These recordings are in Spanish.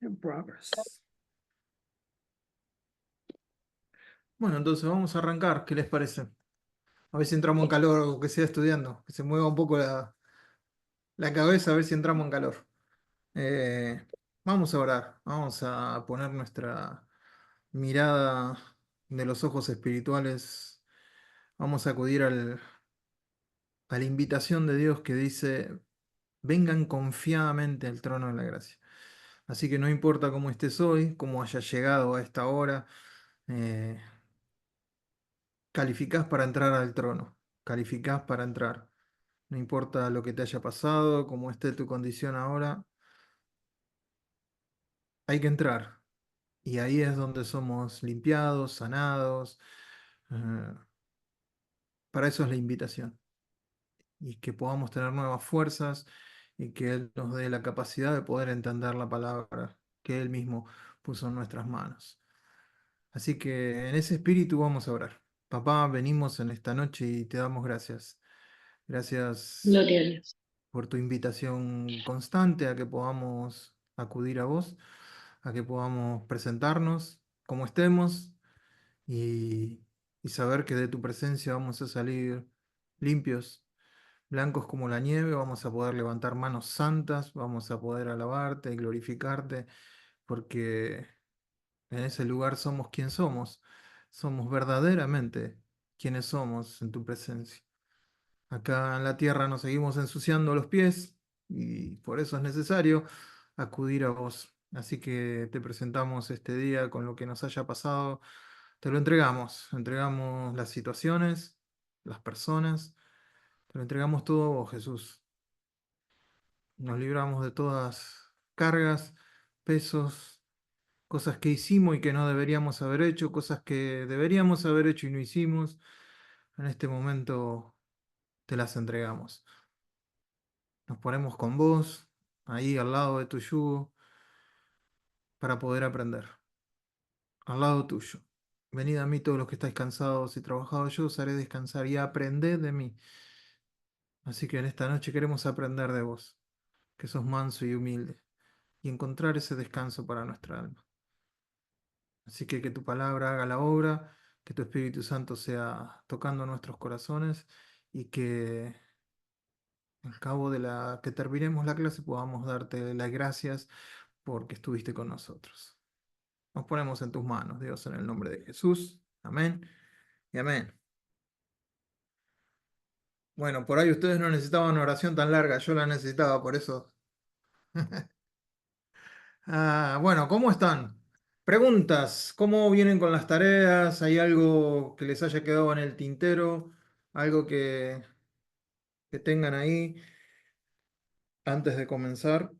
In progress. Bueno, entonces vamos a arrancar. ¿Qué les parece? A ver si entramos en calor o que sea estudiando. Que se mueva un poco la cabeza, a ver si entramos en calor. Eh, Vamos a orar. Vamos a poner nuestra mirada de los ojos espirituales. Vamos a acudir a la invitación de Dios que dice: vengan confiadamente al trono de la gracia. Así que no importa cómo estés hoy, cómo hayas llegado a esta hora. eh, Calificás para entrar al trono, calificás para entrar. No importa lo que te haya pasado, cómo esté tu condición ahora, hay que entrar. Y ahí es donde somos limpiados, sanados. eh, para eso es la invitación. Y que podamos tener nuevas fuerzas y que Él nos dé la capacidad de poder entender la palabra que Él mismo puso en nuestras manos. Así que en ese espíritu vamos a orar. Papá, venimos en esta noche y te damos gracias. Gracias Gloria a Dios. por tu invitación constante a que podamos acudir a vos, a que podamos presentarnos como estemos y, y saber que de tu presencia vamos a salir limpios, blancos como la nieve, vamos a poder levantar manos santas, vamos a poder alabarte y glorificarte, porque en ese lugar somos quien somos verdaderamente quienes somos en tu presencia. Acá en la tierra nos seguimos ensuciando los pies y por eso es necesario acudir a vos. Así que te presentamos este día con lo que nos haya pasado. Te lo entregamos las situaciones, las personas, te lo entregamos todo a vos, Jesús. Nos libramos de todas cargas, pesos, cosas que hicimos y que no deberíamos haber hecho, cosas que deberíamos haber hecho y no hicimos. En este momento te las entregamos. Nos ponemos con vos, ahí al lado de tu yugo, para poder aprender, al lado tuyo. Venid a mí todos los que estáis cansados y trabajados, yo os haré descansar y aprended de mí. Así que en esta noche queremos aprender de vos, que sos manso y humilde, y encontrar ese descanso para nuestra alma. Así que tu palabra haga la obra, que tu Espíritu Santo sea tocando nuestros corazones y que al cabo de la que terminemos la clase podamos darte las gracias porque estuviste con nosotros. Nos ponemos en tus manos, Dios, en el nombre de Jesús. Amén y amén. Bueno, por ahí ustedes no necesitaban una oración tan larga, yo la necesitaba, por eso. Bueno, ¿cómo están? Preguntas, ¿cómo vienen con las tareas? ¿Hay algo que les haya quedado en el tintero? ¿Algo que tengan ahí antes de comenzar?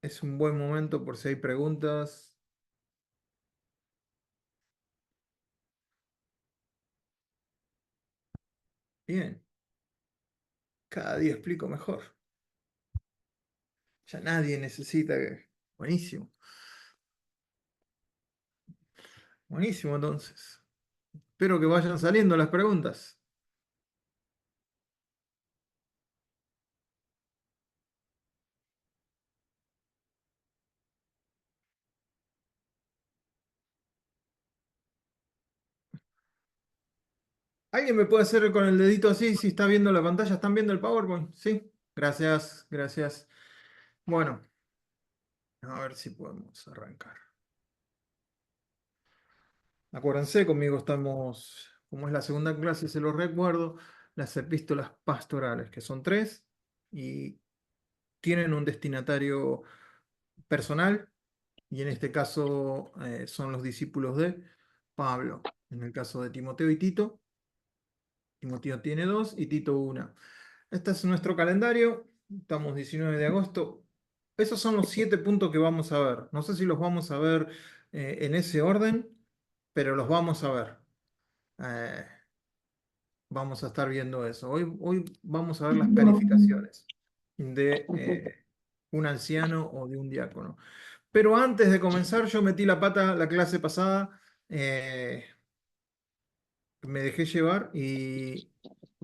Es un buen momento por si hay preguntas. Bien, cada día explico mejor. Ya nadie necesita que... Buenísimo, buenísimo entonces. Espero que vayan saliendo las preguntas. ¿Alguien me puede hacer con el dedito así si está viendo la pantalla? ¿Están viendo el PowerPoint? Sí, gracias, gracias. Bueno, a ver si podemos arrancar. Acuérdense, conmigo estamos, como es la segunda clase, se los recuerdo, las epístolas pastorales, que son tres y tienen un destinatario personal, y en este caso son los discípulos de Pablo. En el caso de Timoteo y Tito, Timoteo tiene dos y Tito una. Este es nuestro calendario, estamos 19 de agosto. Esos son los 7 puntos que vamos a ver. No sé si los vamos a ver en ese orden, pero los vamos a ver. Eh, Vamos a estar viendo eso. Hoy vamos a ver las calificaciones de un anciano o de un diácono. Pero antes de comenzar, yo metí la pata la clase pasada, eh, me dejé llevar y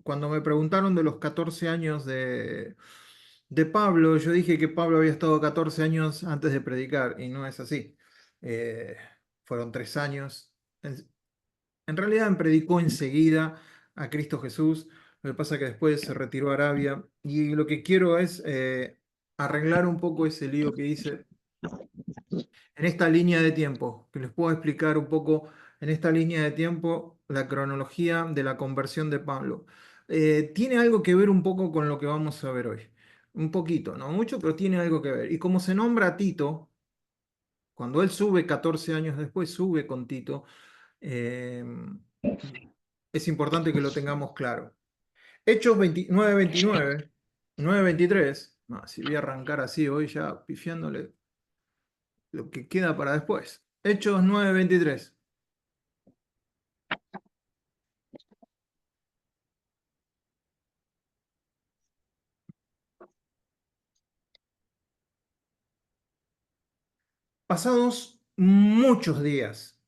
cuando me preguntaron de los 14 años De Pablo, yo dije que Pablo había estado 14 años antes de predicar y no es así. Eh, Fueron 3 años. En realidad predicó enseguida a Cristo Jesús. Lo que pasa es que después se retiró a Arabia y lo que quiero es arreglar un poco ese lío que hice en esta línea de tiempo, que les puedo explicar un poco en esta línea de tiempo la cronología de la conversión de Pablo. Tiene algo que ver un poco con lo que vamos a ver hoy. Un poquito, no mucho, pero tiene algo que ver. Y como se nombra a Tito, cuando él sube 14 años después, sube con Tito, eh, es importante que lo tengamos claro. Hechos 29:29, 9:23. Si voy a arrancar así hoy ya pifiándole lo que queda para después. Hechos 9:23. Pasados muchos días,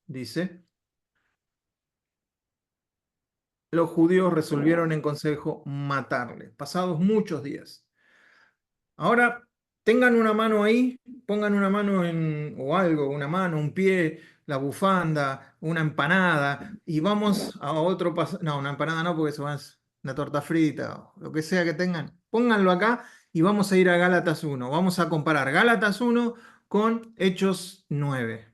dice, los judíos resolvieron en consejo matarle. Pasados muchos días. Ahora, tengan una mano ahí, pongan una mano en, o algo, una mano, un pie, la bufanda, una empanada, y vamos a otro paso. No, una empanada no, porque eso es una torta frita, o lo que sea que tengan. Pónganlo acá y vamos a ir a Gálatas 1. Vamos a comparar Gálatas 1 con Hechos 9.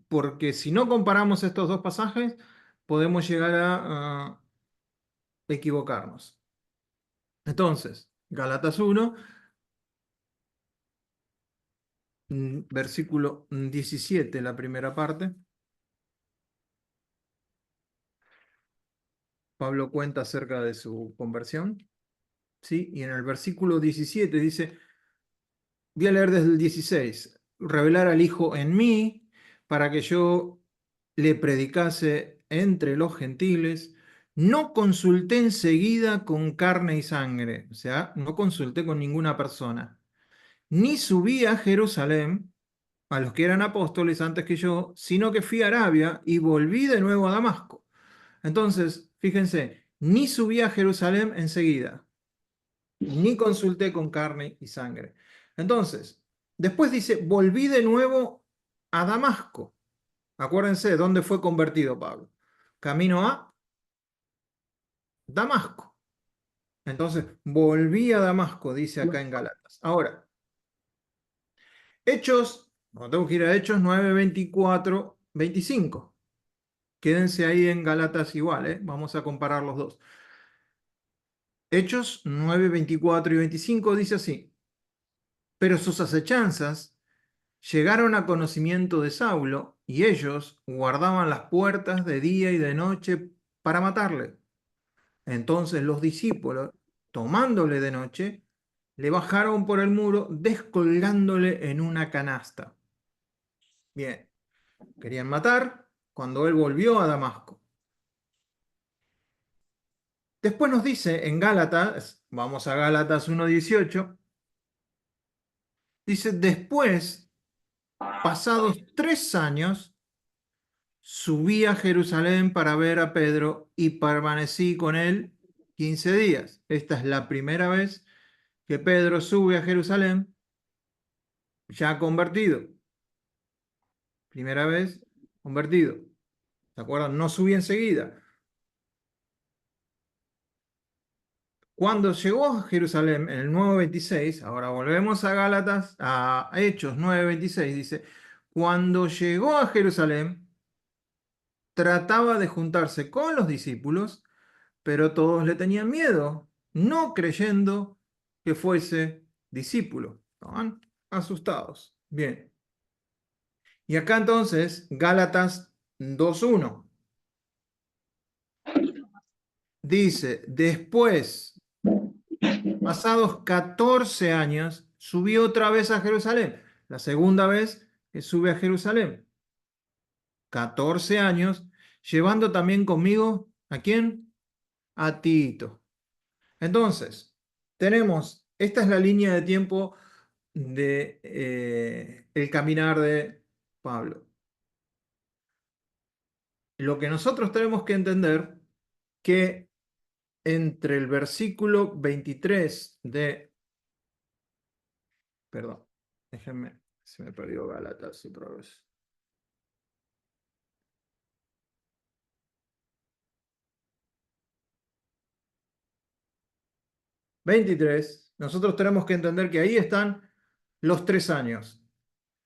Porque si no comparamos estos dos pasajes, podemos llegar a equivocarnos. Entonces, Gálatas 1. Versículo 17, la primera parte. Pablo cuenta acerca de su conversión, ¿sí? Y en el versículo 17 dice, voy a leer desde el 16, revelar al Hijo en mí para que yo le predicase entre los gentiles. No consulté enseguida con carne y sangre, o sea, no consulté con ninguna persona, ni subí a Jerusalén a los que eran apóstoles antes que yo, sino que fui a Arabia y volví de nuevo a Damasco. Entonces, fíjense, ni subí a Jerusalén enseguida, ni consulté con carne y sangre. Entonces, después dice, volví de nuevo a Damasco. Acuérdense, ¿dónde fue convertido Pablo? Camino a Damasco. Entonces, volví a Damasco, dice acá en Galatas. Ahora, Hechos, no tengo que ir a Hechos 9, 24, 25. Quédense ahí en Galatas igual, ¿eh? Vamos a comparar los dos. Hechos 9, 24 y 25 dice así, pero sus acechanzas llegaron a conocimiento de Saulo y ellos guardaban las puertas de día y de noche para matarle. Entonces los discípulos, tomándole de noche, le bajaron por el muro descolgándole en una canasta. Bien, querían matar cuando él volvió a Damasco. Después nos dice en Gálatas, vamos a Gálatas 1:18, dice, después, pasados 3 años, subí a Jerusalén para ver a Pedro y permanecí con él 15 días. Esta es la primera vez que Pedro sube a Jerusalén ya convertido. Primera vez convertido. ¿Se acuerdan? No subí enseguida. Cuando llegó a Jerusalén en el 9:26, ahora volvemos a Gálatas, a Hechos 9:26, dice, cuando llegó a Jerusalén, trataba de juntarse con los discípulos, pero todos le tenían miedo, no creyendo que fuese discípulo. Estaban asustados. Bien. Y acá entonces, Gálatas 2:1 dice, después, pasados 14 años, subió otra vez a Jerusalén. La segunda vez que sube a Jerusalén. 14 años, llevando también conmigo, ¿a quién? A Tito. Entonces, tenemos, esta es la línea de tiempo de el caminar de Pablo. Lo que nosotros tenemos que entender que entre el versículo 23 de... Perdón, déjenme, se me perdió Gálatas otra vez. 23, nosotros tenemos que entender que ahí están los 3 años.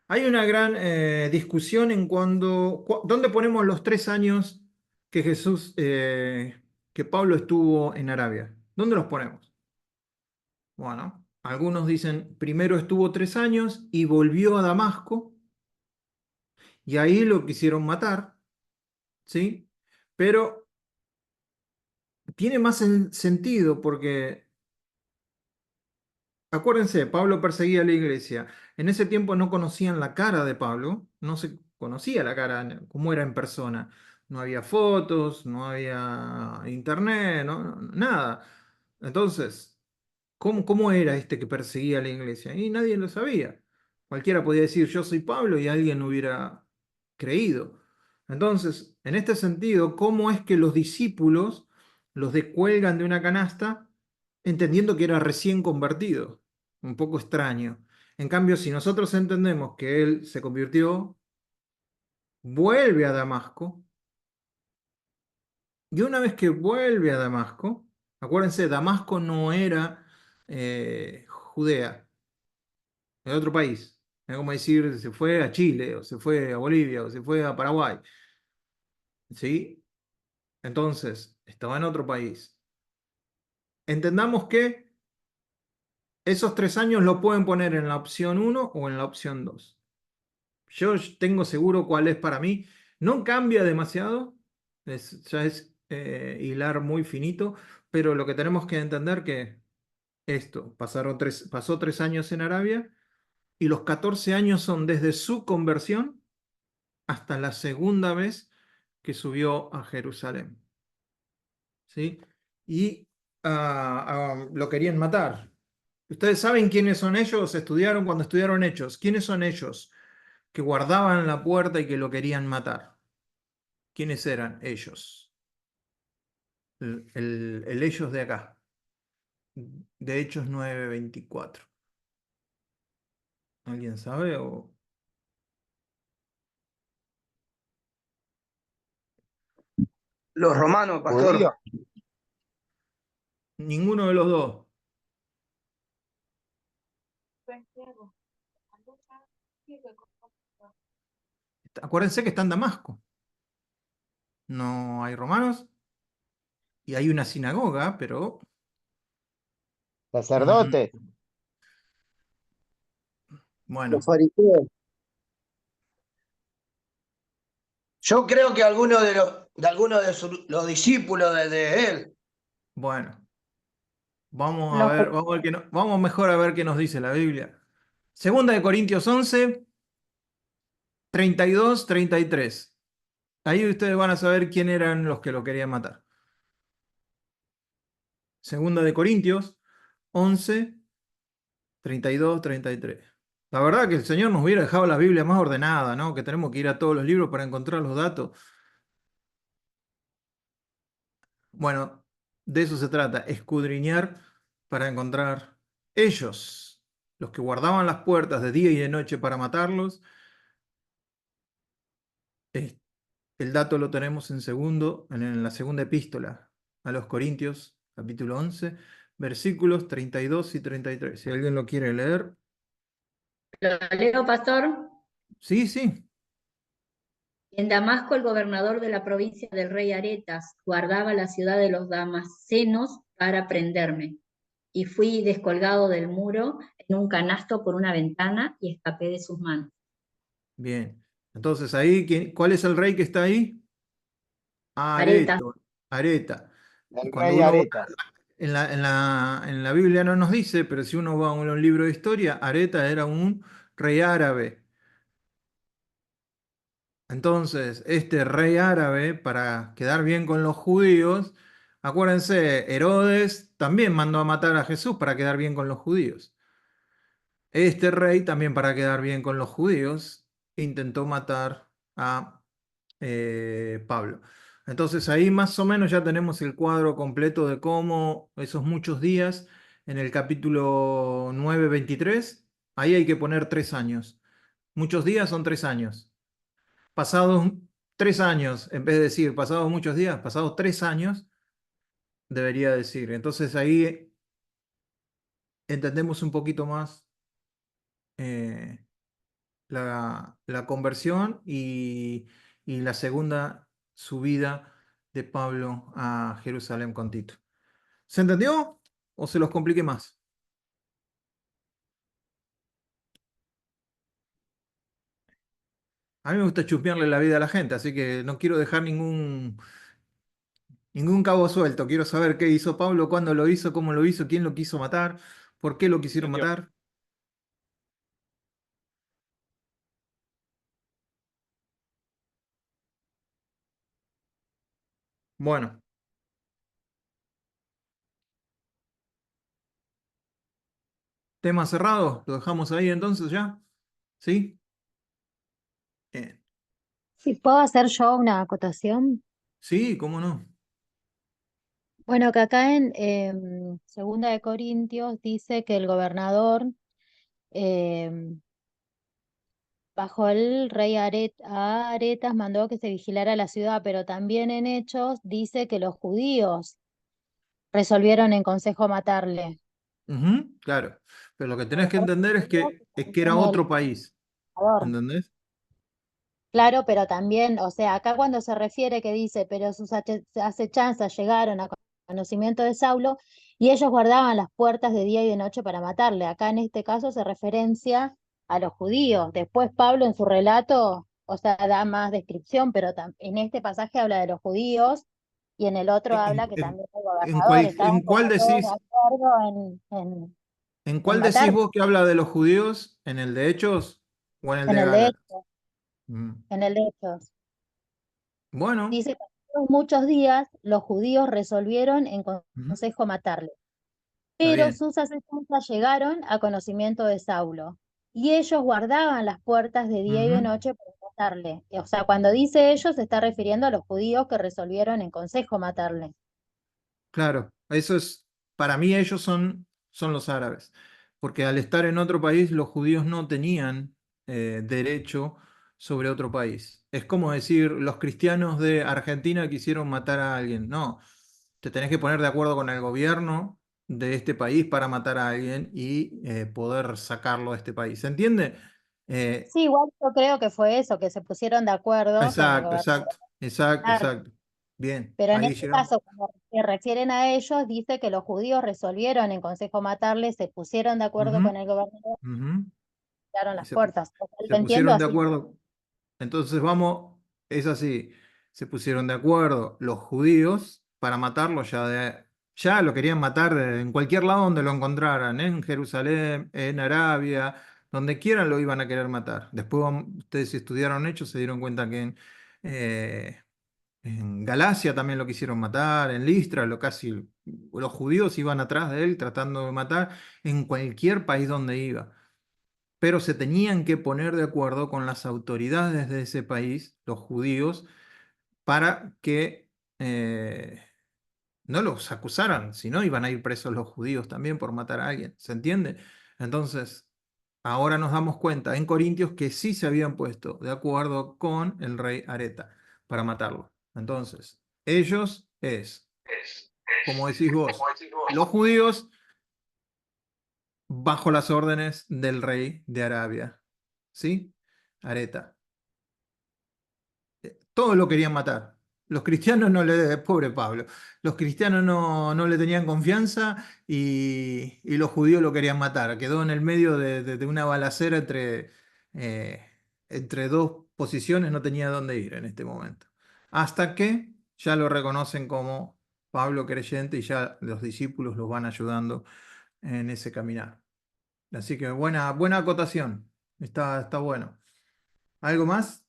Hay una gran discusión en dónde ponemos los 3 años que que Pablo estuvo en Arabia. ¿Dónde los ponemos? Bueno, algunos dicen primero estuvo 3 años y volvió a Damasco y ahí lo quisieron matar, ¿sí? Pero tiene más sentido porque acuérdense, Pablo perseguía a la iglesia. En ese tiempo no conocían la cara de Pablo, no se conocía la cara, cómo era en persona. No había fotos, no había internet, nada. Entonces, ¿cómo era este que perseguía a la iglesia? Y nadie lo sabía. Cualquiera podía decir, yo soy Pablo y alguien hubiera creído. Entonces, en este sentido, ¿cómo es que los discípulos los descuelgan de una canasta entendiendo que era recién convertido? Un poco extraño. En cambio, si nosotros entendemos que él se convirtió, vuelve a Damasco, y una vez que vuelve a Damasco, acuérdense, Damasco no era Judea, era otro país. Es como decir, se fue a Chile, o se fue a Bolivia, o se fue a Paraguay. ¿Sí? Entonces, estaba en otro país. Entendamos que esos 3 años lo pueden poner en la opción uno o en la opción 2. Yo tengo seguro cuál es para mí. No cambia demasiado, ya es hilar muy finito, pero lo que tenemos que entender que pasó 3 años en Arabia y los 14 años son desde su conversión hasta la segunda vez que subió a Jerusalén. ¿Sí? Y lo querían matar. ¿Ustedes saben quiénes son ellos? Estudiaron cuando estudiaron Hechos. ¿Quiénes son ellos que guardaban la puerta y que lo querían matar? ¿Quiénes eran ellos? El ellos de acá, de Hechos 9:24. ¿Alguien sabe? Los romanos, Judío, pastor. Ninguno de los dos. Acuérdense que está en Damasco. No hay romanos y hay una sinagoga, pero sacerdote, mm, Los bueno, fariseos. Yo creo que algunos de los discípulos de él. bueno. Vamos a Los ver, vamos mejor a ver qué nos dice la Biblia. Segunda de Corintios 11, 32, 33. Ahí ustedes van a saber quién eran los que lo querían matar. Segunda de Corintios 11, 32, 33. La verdad que el Señor nos hubiera dejado la Biblia más ordenada, ¿no? Que tenemos que ir a todos los libros para encontrar los datos. Bueno, de eso se trata, escudriñar para encontrar ellos, los que guardaban las puertas de día y de noche para matarlos. eh, El dato lo tenemos en la segunda epístola a los Corintios, capítulo 11, versículos 32 y 33. Si alguien lo quiere leer. ¿Lo leo, pastor? Sí, sí. En Damasco, el gobernador de la provincia del rey Aretas guardaba la ciudad de los Damascenos para prenderme. Y fui descolgado del muro en un canasto por una ventana y escapé de sus manos. Bien. Entonces ahí, ¿cuál es el rey que está ahí? Aretas, Areto, Areta. Y el cuando rey uno va, Aretas. en la Biblia no nos dice, pero si uno va a un libro de historia, Areta era un rey árabe. Entonces, este rey árabe, para quedar bien con los judíos, acuérdense, Herodes también mandó a matar a Jesús para quedar bien con los judíos. Este rey también para quedar bien con los judíos intentó matar a Pablo. Entonces ahí más o menos ya tenemos el cuadro completo de cómo esos muchos días en el capítulo 9:23, ahí hay que poner 3 años. Muchos días son 3 años. Pasados 3 años, en vez de decir pasados muchos días, pasados 3 años, debería decir. Entonces ahí entendemos un poquito más eh, la conversión y la segunda subida de Pablo a Jerusalén con Tito. ¿Se entendió o se los compliqué más? A mí me gusta chusmearle la vida a la gente, así que no quiero dejar ningún cabo suelto. Quiero saber qué hizo Pablo, cuándo lo hizo, cómo lo hizo, quién lo quiso matar, por qué lo quisieron Entendió. matar. Bueno, tema cerrado, lo dejamos ahí entonces ya. ¿Sí? Bien. Si puedo hacer yo una acotación. Sí, cómo no. Bueno, que acá en Segunda de Corintios dice que el gobernador em, bajo el rey Aretas mandó que se vigilara la ciudad, pero también en Hechos dice que los judíos resolvieron en consejo matarle. Ujú, claro. Pero lo que tenés Bueno, que los entender judíos es que era en el otro país. gobernador. ¿Entendés? Claro, pero también, o sea, acá cuando se refiere que dice, pero sus acechanzas llegaron a conocimiento de Saulo y ellos guardaban las puertas de día y de noche para matarle. Acá en este caso se referencia a los judíos. Después Pablo en su relato, o sea, da más descripción, pero en este pasaje habla de los judíos y en el otro habla ¿En, que en- también el gobernador estaban en cuál como todos de decís, acuerdo en en cuál decís matar. vos que habla de los judíos? ¿En el de Hechos o en el En de el de Gálatas? Hechos, Mm, en el de Hechos. bueno, Dice que pasados muchos días los judíos resolvieron en ujú, consejo matarle, está pero bien. sus asechanzas llegaron a conocimiento de Saulo, y ellos guardaban las puertas de día y de Ujú. noche para matarle. O sea, cuando dice ellos se está refiriendo a los judíos que resolvieron en consejo matarle. Claro, eso es, para mí ellos son los árabes, porque al estar en otro país los judíos no tenían derecho sobre otro país. Es como decir, los cristianos de Argentina quisieron matar a alguien. No, te tenés que poner de acuerdo con el gobierno de este país para matar a alguien y poder sacarlo de este país. ¿Se entiende? Eh, Sí, igual yo creo que fue eso, que se pusieron de acuerdo con el exacto, gobernador. exacto, exacto, exacto. Bien, Pero en ahí este llegamos. caso, cuando se refieren a ellos, dice que los judíos resolvieron en consejo matarle, se pusieron de acuerdo Ujú, con el gobernador ujú. y cerraron Y las puertas. O sea, se lo entiendo pusieron de así. acuerdo. Entonces vamos, es así, se pusieron de acuerdo los judíos para matarlo ya lo querían matar en cualquier lado donde lo encontraran, en Jerusalén, en Arabia, donde quieran lo iban a querer matar. Después ustedes si estudiaron hechos se dieron cuenta que en Galacia también lo quisieron matar, en Listra los judíos iban atrás de él tratando de matar en cualquier país donde iba, pero se tenían que poner de acuerdo con las autoridades de ese país, los judíos, para que no los acusaran, si no iban a ir presos los judíos también por matar a alguien, ¿se entiende? Entonces, ahora nos damos cuenta en Corintios que sí se habían puesto de acuerdo con el rey Areta para matarlo. Entonces, ellos como decís vos, los judíos bajo las órdenes del rey de Arabia, ¿sí? Areta. Todos lo querían matar. Los cristianos no le, pobre Pablo, los cristianos no le tenían confianza y los judíos lo querían matar. Quedó en el medio de una balacera eh, entre dos posiciones, no tenía dónde ir en este momento. Hasta que ya lo reconocen como Pablo creyente y ya los discípulos los van ayudando en ese caminar. Así que buena acotación. Está bueno. ¿Algo más?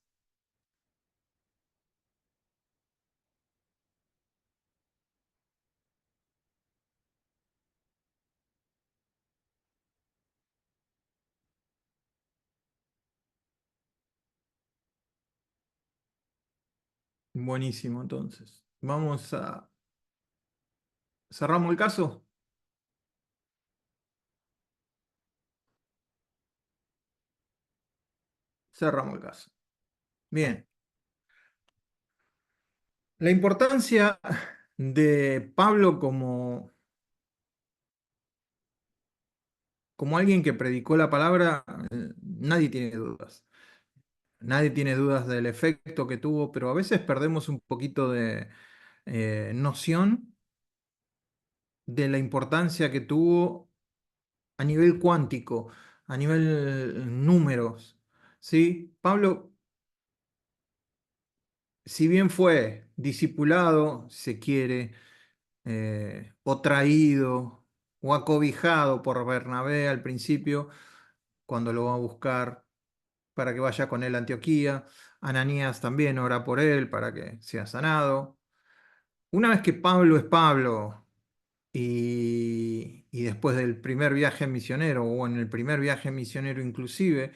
Buenísimo, entonces. Vamos a... ¿Cerramos el caso? Cerramos el caso. Bien. La importancia de Pablo como alguien que predicó la palabra, nadie tiene dudas. Nadie tiene dudas del efecto que tuvo, pero a veces perdemos un poquito de noción de la importancia que tuvo a nivel cuántico, a nivel números. ¿Sí? Pablo, si bien fue discipulado, si se quiere, o traído o acobijado por Bernabé al principio, cuando lo va a buscar para que vaya con él a Antioquía. Ananías también ora por él para que sea sanado. Una vez que Pablo es Pablo y después del primer viaje misionero o en el primer viaje misionero inclusive,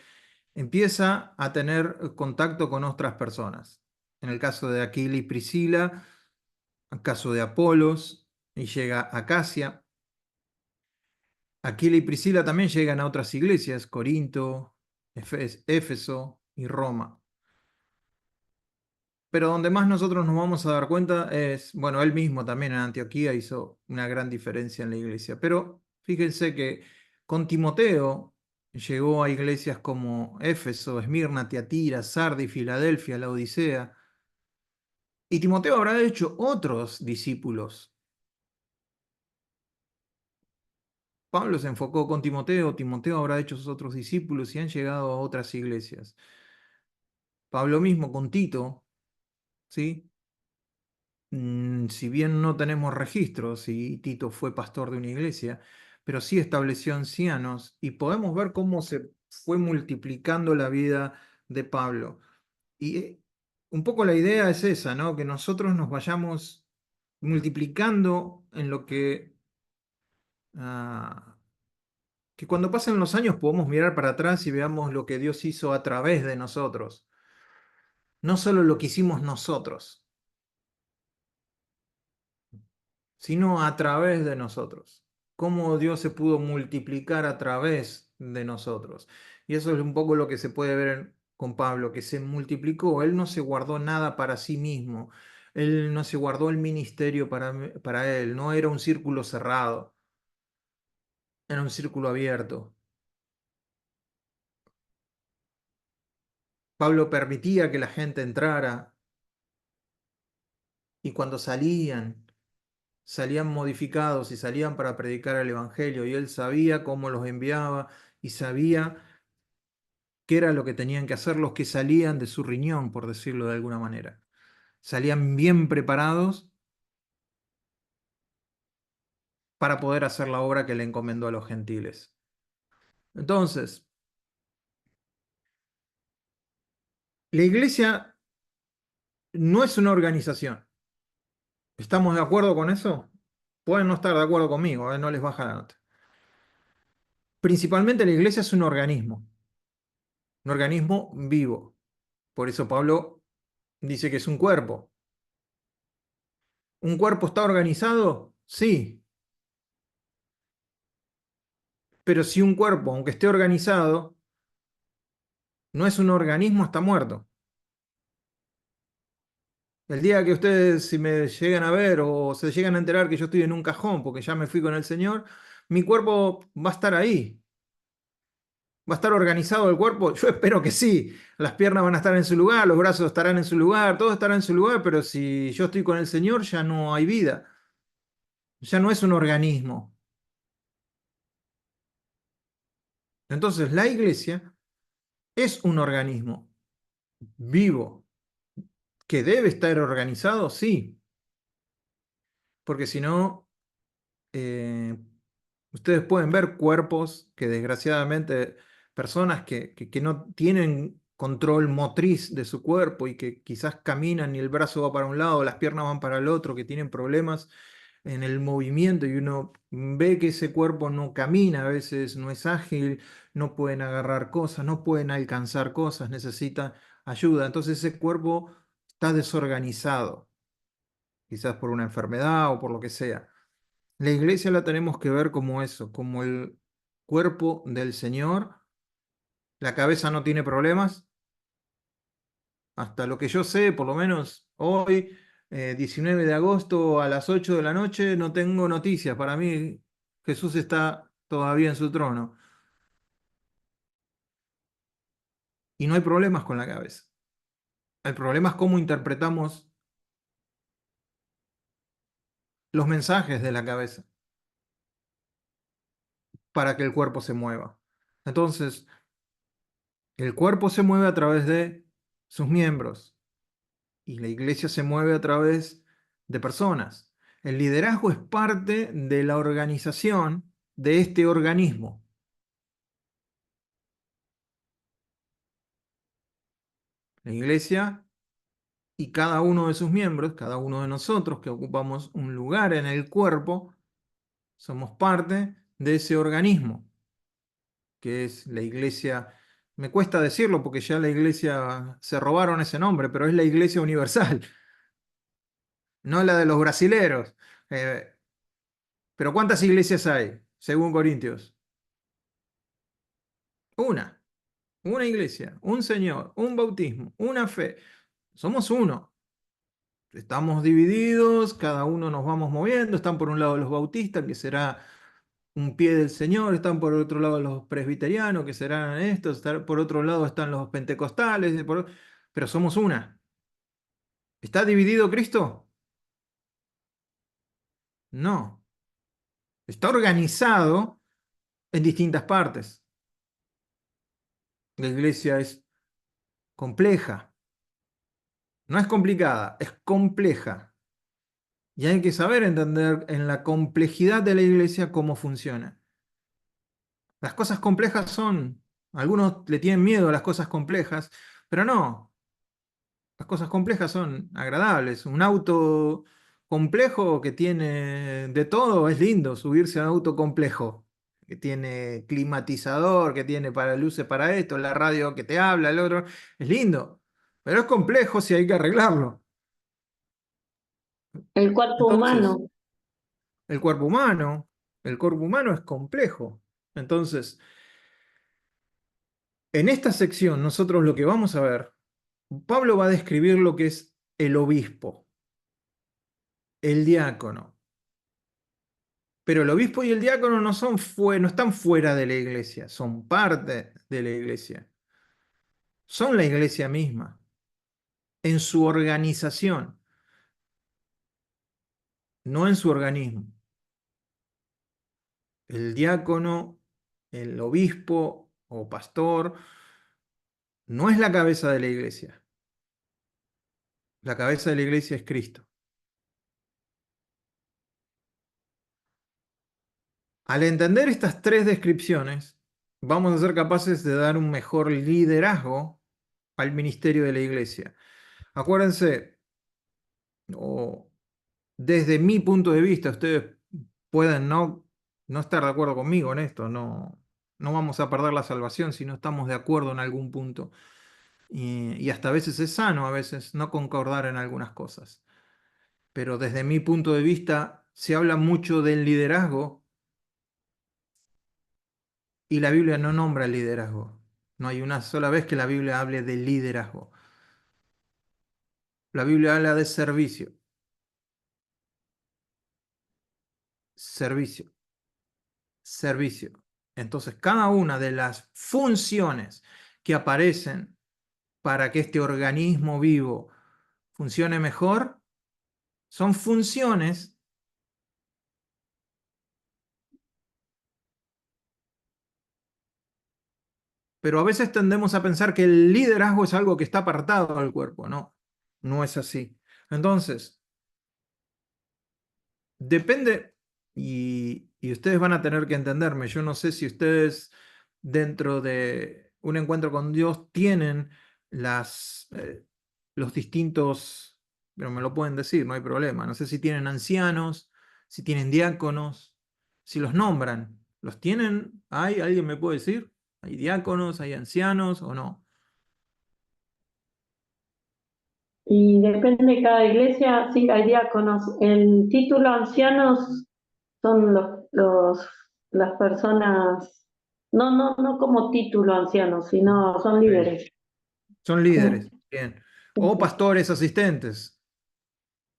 empieza a tener contacto con otras personas. En el caso de Aquila y Priscila, en el caso de Apolos, y llega a Acacia. Aquila y Priscila también llegan a otras iglesias, Corinto, Éfeso y Roma. Pero donde más nosotros nos vamos a dar cuenta es, bueno, él mismo también en Antioquía hizo una gran diferencia en la iglesia. Pero fíjense que con Timoteo llegó a iglesias como Éfeso, Esmirna, Tiatira, Sardis, Filadelfia, la Odisea. Y Timoteo habrá hecho otros discípulos. Pablo se enfocó con Timoteo, Timoteo habrá hecho sus otros discípulos y han llegado a otras iglesias. Pablo mismo con Tito, ¿sí? Si bien no tenemos registros y Tito fue pastor de una iglesia, pero sí estableció ancianos y podemos ver cómo se fue multiplicando la vida de Pablo. Y un poco la idea es esa, ¿no? Que nosotros nos vayamos multiplicando en lo ah, que cuando pasen los años podamos mirar para atrás y veamos lo que Dios hizo a través de nosotros, no solo lo que hicimos nosotros, sino a través de nosotros. Cómo Dios se pudo multiplicar a través de nosotros. Y eso es un poco lo que se puede ver con Pablo, que se multiplicó. Él no se guardó nada para sí mismo. Él no se guardó el ministerio para él. No era un círculo cerrado, era un círculo abierto. Pablo permitía que la gente entrara y cuando salían modificados y salían para predicar el Evangelio y él sabía cómo los enviaba y sabía qué era lo que tenían que hacer los que salían de su riñón, por decirlo de alguna manera. Salían bien preparados para poder hacer la obra que le encomendó a los gentiles. Entonces, la iglesia no es una organización. ¿Estamos de acuerdo con eso? Pueden no estar de acuerdo conmigo, no les baja la nota. Principalmente la iglesia es un organismo vivo. Por eso Pablo dice que es un cuerpo. ¿Un cuerpo está organizado? Sí. Pero si un cuerpo, aunque esté organizado, no es un organismo, está muerto. El día que ustedes, si me llegan a ver o se llegan a enterar que yo estoy en un cajón porque ya me fui con el Señor, mi cuerpo va a estar ahí. ¿Va a estar organizado el cuerpo? Yo espero que sí. Las piernas van a estar en su lugar, los brazos estarán en su lugar, todo estará en su lugar, pero si yo estoy con el Señor ya no hay vida. Ya no es un organismo. Entonces la iglesia es un organismo vivo que debe estar organizado, sí, porque si no, eh, ustedes pueden ver cuerpos que desgraciadamente, personas que no tienen control motriz de su cuerpo y que quizás caminan y el brazo va para un lado, las piernas van para el otro, que tienen problemas en el movimiento y uno ve que ese cuerpo no camina, a veces no es ágil, no pueden agarrar cosas, no pueden alcanzar cosas, necesitan ayuda. Entonces ese cuerpo está desorganizado, quizás por una enfermedad o por lo que sea. La iglesia la tenemos que ver como eso, como el cuerpo del Señor. La cabeza no tiene problemas. Hasta lo que yo sé, por lo menos hoy, 19 de agosto a las 8 de la noche, no tengo noticias. Para mí, Jesús está todavía en su trono. Y no hay problemas con la cabeza. El problema es cómo interpretamos los mensajes de la cabeza para que el cuerpo se mueva. Entonces, el cuerpo se mueve a través de sus miembros y la iglesia se mueve a través de personas. El liderazgo es parte de la organización de este organismo. La iglesia y cada uno de sus miembros, cada uno de nosotros que ocupamos un lugar en el cuerpo, somos parte de ese organismo, que es la iglesia. Me cuesta decirlo porque ya la iglesia se robaron ese nombre, pero es la iglesia universal, no la de los brasileros. Eh, pero ¿cuántas iglesias hay, según Corintios? Una iglesia, un Señor, un bautismo, una fe. Somos uno. Estamos divididos, cada uno nos vamos moviendo. Están por un lado los bautistas, que será un pie del Señor, están por otro lado los presbiterianos, que serán estos, por otro lado están los pentecostales, pero somos una. ¿Está dividido Cristo? No. Está organizado en distintas partes. La iglesia es compleja. No es complicada, es compleja. Y hay que saber entender en la complejidad de la iglesia cómo funciona. Las cosas complejas son, algunos le tienen miedo a las cosas complejas, pero no, las cosas complejas son agradables. Un auto complejo que tiene de todo es lindo, subirse a un auto complejo, que tiene climatizador, que tiene para luces para esto, la radio que te habla, el otro, es lindo, pero es complejo si hay que arreglarlo. El cuerpo Entonces, humano. el cuerpo humano, el cuerpo humano es complejo. Entonces, en esta sección nosotros lo que vamos a ver, Pablo va a describir lo que es el obispo, el diácono. Pero el obispo y el diácono no están fuera de la iglesia, son parte de la iglesia. Son la iglesia misma, en su organización, no en su organismo. El diácono, el obispo o pastor, no es la cabeza de la iglesia. La cabeza de la iglesia es Cristo. Al entender estas tres descripciones, vamos a ser capaces de dar un mejor liderazgo al ministerio de la iglesia. Acuérdense, o desde mi punto de vista, ustedes pueden no estar de acuerdo conmigo en esto, no vamos a perder la salvación si no estamos de acuerdo en algún punto. Y hasta a veces es sano, a veces no concordar en algunas cosas. Pero desde mi punto de vista, se habla mucho del liderazgo y la Biblia no nombra el liderazgo. No hay una sola vez que la Biblia hable de liderazgo. La Biblia habla de servicio. Servicio. Servicio. Entonces, cada una de las funciones que aparecen para que este organismo vivo funcione mejor, son funciones, pero a veces tendemos a pensar que el liderazgo es algo que está apartado del cuerpo. No, no es así. Entonces, depende, y ustedes van a tener que entenderme. Yo no sé si ustedes dentro de un encuentro con Dios tienen los distintos, pero me lo pueden decir, no hay problema. No sé si tienen ancianos, si tienen diáconos, si los nombran. ¿Los tienen? ¿Hay? ¿Alguien me puede decir? ¿Hay diáconos, hay ancianos o no? Y depende de cada iglesia, sí, hay diáconos. El título ancianos son las personas, no como título ancianos, sino son Ok. líderes. Son Sí, líderes, bien. sí, O sí. pastores asistentes.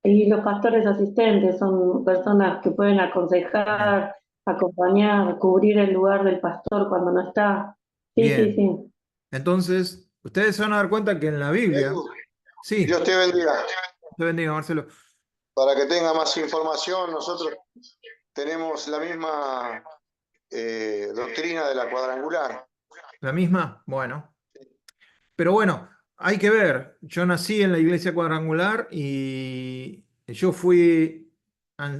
Y los pastores asistentes son personas que pueden Bien. aconsejar, acompañar, cubrir el lugar del pastor cuando no está. Sí, sí, Bien. sí. Entonces, ustedes se van a dar cuenta que en la Biblia, Edu, sí, Dios te bendiga. te bendiga, Marcelo. Para que tenga más información, nosotros tenemos la misma doctrina de la cuadrangular. ¿La misma? Bueno. Pero bueno, hay que ver. Yo nací en la iglesia cuadrangular y yo fui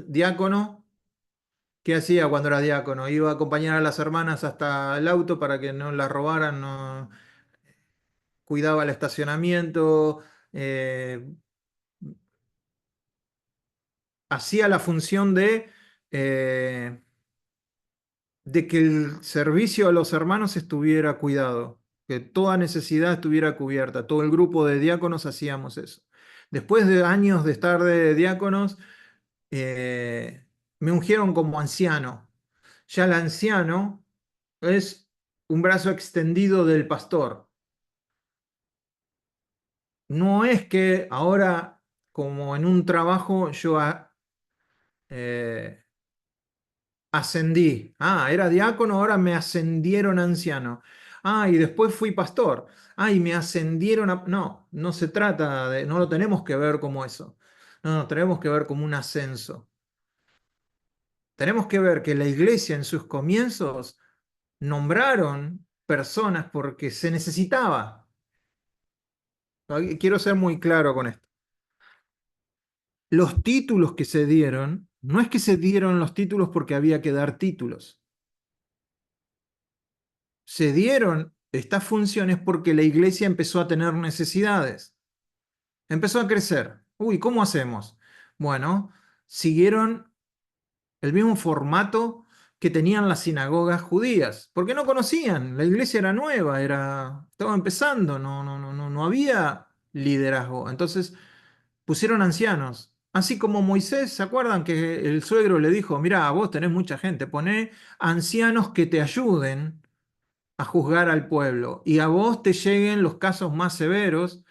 diácono. ¿Qué hacía cuando era diácono? Iba a acompañar a las hermanas hasta el auto para que no las robaran, no, cuidaba el estacionamiento, hacía la función de que el servicio a los hermanos estuviera cuidado, que toda necesidad estuviera cubierta. Todo el grupo de diáconos hacíamos eso. Después de años de estar de diáconos, me ungieron como anciano. Ya el anciano es un brazo extendido del pastor. No es que ahora, como en un trabajo, yo eh, ascendí. Ah, era diácono, ahora me ascendieron a anciano. Ah, y después fui pastor. Ah, y me ascendieron a... No, no se trata de... No lo tenemos que ver como eso. No, no, tenemos que ver como un ascenso. Tenemos que ver que la iglesia en sus comienzos nombraron personas porque se necesitaba. Quiero ser muy claro con esto. Los títulos que se dieron, no es que se dieron los títulos porque había que dar títulos. Se dieron estas funciones porque la iglesia empezó a tener necesidades, empezó a crecer. Uy, ¿cómo hacemos? Bueno, siguieron el mismo formato que tenían las sinagogas judías, porque no conocían, la iglesia era nueva, estaba empezando, no había liderazgo. Entonces pusieron ancianos. Así como Moisés, ¿se acuerdan que el suegro le dijo, mira, vos tenés mucha gente, poné ancianos que te ayuden a juzgar al pueblo y a vos te lleguen los casos más severos,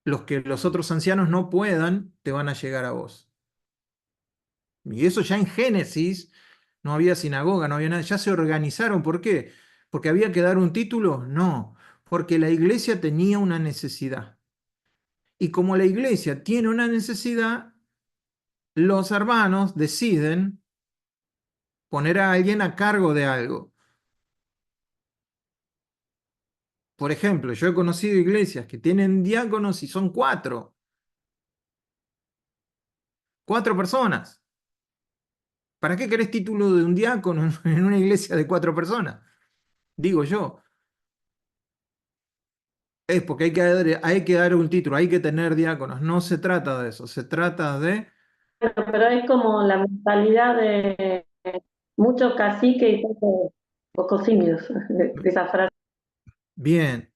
los que los otros ancianos no puedan, te van a llegar a vos. Y eso ya en Génesis no había sinagoga, no había nada, ya se organizaron. ¿Por qué? ¿Porque había que dar un título? No, porque la iglesia tenía una necesidad. Y como la iglesia tiene una necesidad, los hermanos deciden poner a alguien a cargo de algo. Por ejemplo, yo he conocido iglesias que tienen diáconos y son cuatro personas. ¿Para qué querés título de un diácono en una iglesia de 4 personas? Digo yo. Es porque hay que dar un título, hay que tener diáconos. No se trata de eso, se trata de... Pero es como la mentalidad de mucho cacique y pocos simios, de esa frase. Bien,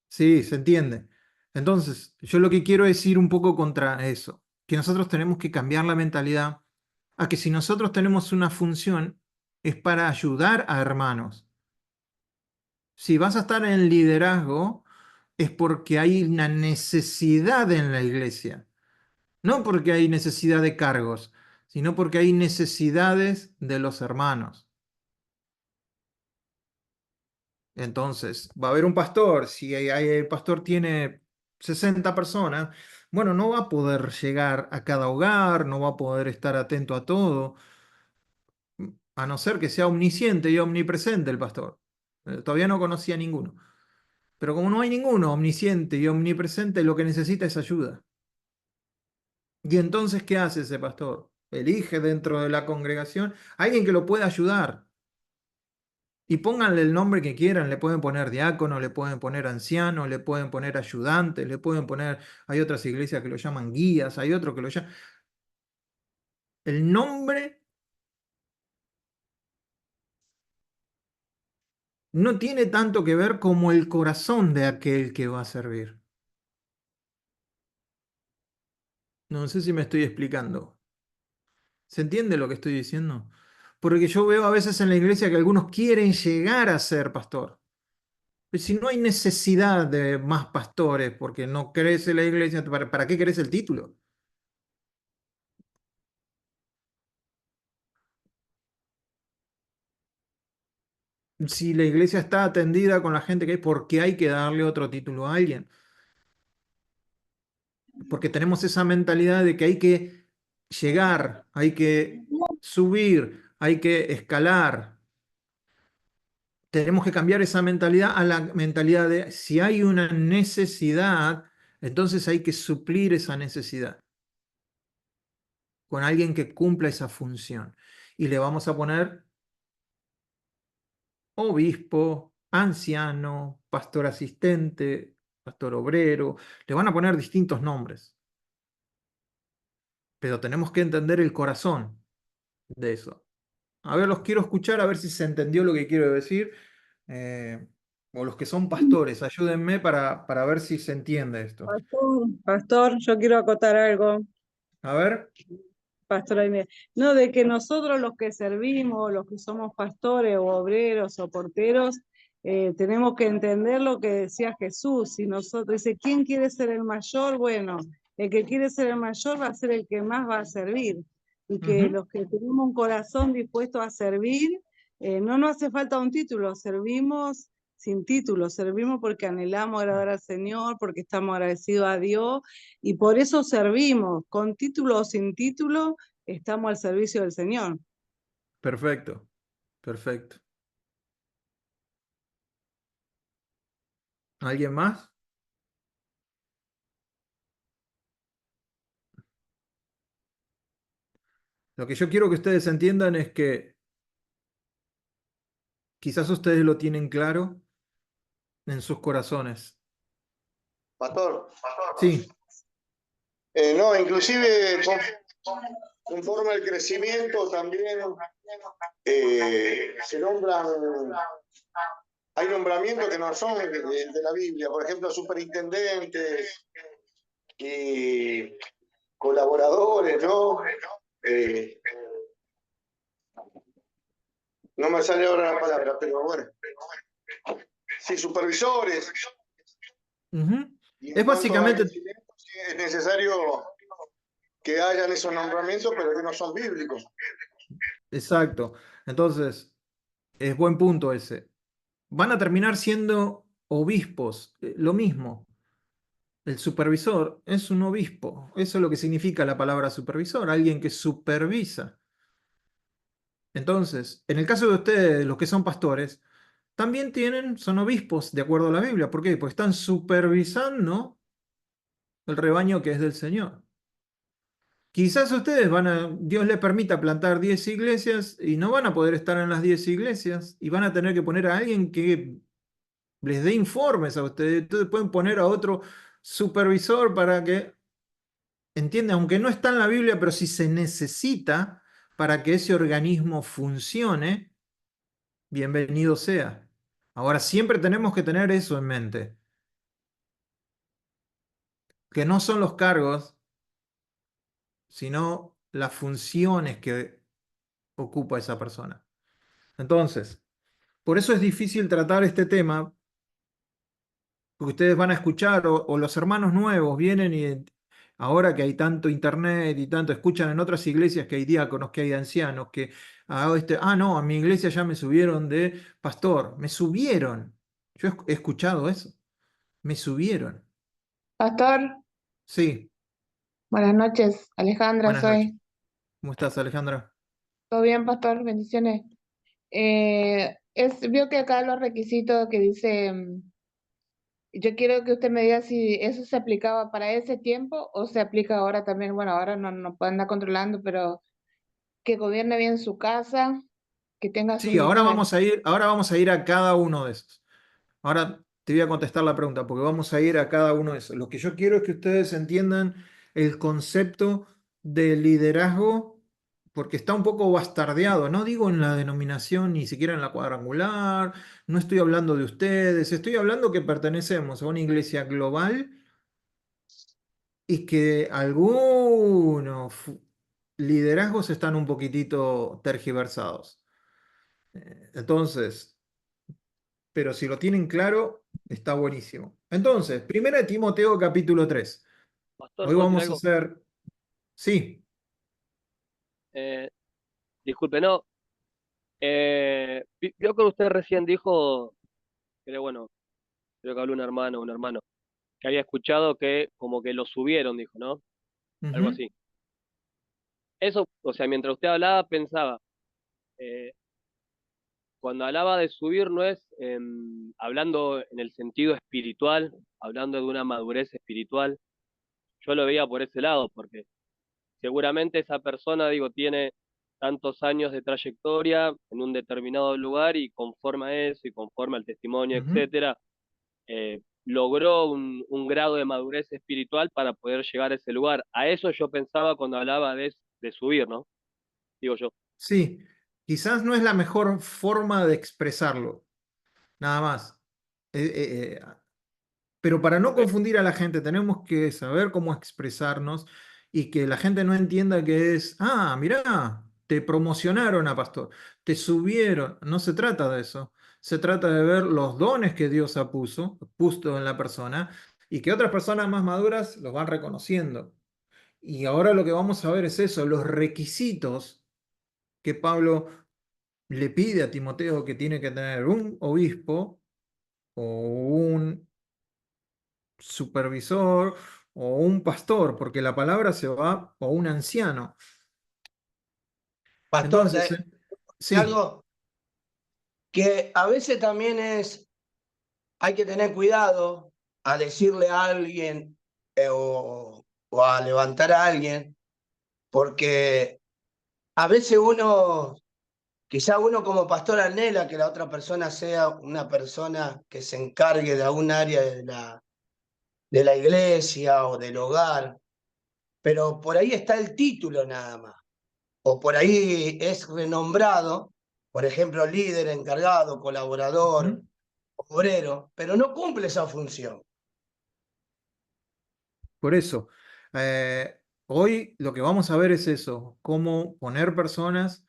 sí, se entiende. Entonces, yo lo que quiero es ir un poco contra eso, que nosotros tenemos que cambiar la mentalidad a que si nosotros tenemos una función es para ayudar a hermanos. Si vas a estar en liderazgo es porque hay una necesidad en la iglesia. No porque hay necesidad de cargos, sino porque hay necesidades de los hermanos. Entonces, va a haber un pastor, si el pastor tiene 60 personas, bueno, no va a poder llegar a cada hogar, no va a poder estar atento a todo, a no ser que sea omnisciente y omnipresente el pastor. Todavía no conocía ninguno. Pero como no hay ninguno omnisciente y omnipresente, lo que necesita es ayuda. ¿Y entonces qué hace ese pastor? Elige dentro de la congregación a alguien que lo pueda ayudar. Y pónganle el nombre que quieran, le pueden poner diácono, le pueden poner anciano, le pueden poner ayudante, le pueden poner, hay otras iglesias que lo llaman guías, hay otro que lo llaman... El nombre no tiene tanto que ver como el corazón de aquel que va a servir. No sé si me estoy explicando. ¿Se entiende lo que estoy diciendo? Porque yo veo a veces en la iglesia que algunos quieren llegar a ser pastor. Pero si no hay necesidad de más pastores, porque no crece la iglesia, ¿para qué querés el título? Si la iglesia está atendida con la gente que hay, ¿por qué hay que darle otro título a alguien? Porque tenemos esa mentalidad de que hay que llegar, hay que subir, hay que escalar. Tenemos que cambiar esa mentalidad a la mentalidad de si hay una necesidad, entonces hay que suplir esa necesidad con alguien que cumpla esa función. Y le vamos a poner obispo, anciano, pastor asistente, pastor obrero, le van a poner distintos nombres, pero tenemos que entender el corazón de eso. A ver, los quiero escuchar, a ver si se entendió lo que quiero decir. Eh, o los que son pastores, ayúdenme para ver si se entiende esto. Pastor, yo quiero acotar algo, A ver, pastora Inés. No, de que nosotros los que servimos, los que somos pastores o obreros o porteros, tenemos que entender lo que decía Jesús. Si nosotros, dice, ¿quién quiere ser el mayor? Bueno, el que quiere ser el mayor va a ser el que más va a servir. Y que los que tenemos un corazón dispuesto a servir, no nos hace falta un título, servimos sin título, servimos porque anhelamos agradar al Señor, porque estamos agradecidos a Dios y por eso servimos, con título o sin título, estamos al servicio del Señor. perfecto, perfecto. ¿Alguien más? Lo que yo quiero que ustedes entiendan es que quizás ustedes lo tienen claro en sus corazones. Pastor. Sí, No, inclusive conforme al crecimiento también se nombran, hay nombramientos que no son de la Biblia, por ejemplo, superintendentes y colaboradores, ¿no? No me sale ahora la palabra, pero bueno. Sí, supervisores. Y en es cuanto al básicamente, crecimiento, sí es necesario que hayan esos nombramientos, pero que no son bíblicos. exacto. Entonces, es buen punto ese. Van a terminar siendo obispos, lo mismo. El supervisor es un obispo. Eso es lo que significa la palabra supervisor, alguien que supervisa. Entonces, en el caso de ustedes, los que son pastores, también son obispos de acuerdo a la Biblia. ¿Por qué? Porque están supervisando el rebaño que es del Señor. Quizás ustedes Dios les permita plantar 10 iglesias y no van a poder estar en las 10 iglesias y van a tener que poner a alguien que les dé informes a ustedes. Entonces pueden poner a otro supervisor para que, entiende, aunque no está en la Biblia, pero si se necesita para que ese organismo funcione, bienvenido sea. Ahora, siempre tenemos que tener eso en mente, que no son los cargos, sino las funciones que ocupa esa persona. Entonces, por eso es difícil tratar este tema, porque ustedes van a escuchar, o los hermanos nuevos vienen y ahora que hay tanto internet y tanto, escuchan en otras iglesias que hay diáconos, que hay ancianos, que no, a mi iglesia ya me subieron de pastor, me subieron. Yo he escuchado eso, me subieron. Pastor, Sí, buenas noches. Alejandra buenas noches. soy. ¿Cómo estás, Alejandra? ¿Todo bien, pastor? Bendiciones. Vio que acá los requisitos que dice, yo quiero que usted me diga si eso se aplicaba para ese tiempo o se aplica ahora también. Bueno, ahora no puede andar controlando, pero que gobierne bien su casa, que tenga sus Sí, ahora listas de... vamos a ir a cada uno de esos. Ahora te voy a contestar la pregunta, porque vamos a ir a cada uno de esos. Lo que yo quiero es que ustedes entiendan el concepto de liderazgo, porque está un poco bastardeado. No digo en la denominación, ni siquiera en la cuadrangular, no estoy hablando de ustedes, estoy hablando que pertenecemos a una iglesia global y que algunos liderazgos están un poquitito tergiversados. Entonces, pero si lo tienen claro, está buenísimo. Entonces, 1 Timoteo capítulo 3. Pastor, Hoy ¿puedo decir vamos a algo? hacer, sí, Eh, Disculpe, no. Vio que usted recién dijo, bueno, creo que habló un hermano, que había escuchado que como que lo subieron, dijo, ¿no? Algo ujú, así. Eso, o sea, mientras usted hablaba, pensaba, eh, cuando hablaba de subir, no es hablando en el sentido espiritual, hablando de una madurez espiritual. Yo lo veía por ese lado, porque seguramente esa persona, digo, tiene tantos años de trayectoria en un determinado lugar y conforme a eso y conforme al testimonio, ujú. etcétera, logró un grado de madurez espiritual para poder llegar a ese lugar. A eso yo pensaba cuando hablaba de subir, ¿no? Digo yo. Sí, quizás no es la mejor forma de expresarlo, nada más. Pero para no Ok. confundir a la gente, tenemos que saber cómo expresarnos y que la gente no entienda que es, ah, mirá, te promocionaron a pastor, te subieron. No se trata de eso. Se trata de ver los dones que Dios ha puesto en la persona y que otras personas más maduras los van reconociendo. Y ahora lo que vamos a ver es eso, los requisitos que Pablo le pide a Timoteo que tiene que tener un obispo o un supervisor o un pastor, porque la palabra se va, o un anciano. Pastor, Entonces, sí, algo que a veces también hay que tener cuidado a decirle a alguien o a levantar a alguien, porque a veces quizá uno como pastor anhela que la otra persona sea una persona que se encargue de algún área de la iglesia o del hogar, pero por ahí está el título nada más, o por ahí es renombrado, por ejemplo, líder, encargado, colaborador, ujú, obrero, pero no cumple esa función. por eso, hoy lo que vamos a ver es eso, cómo poner personas,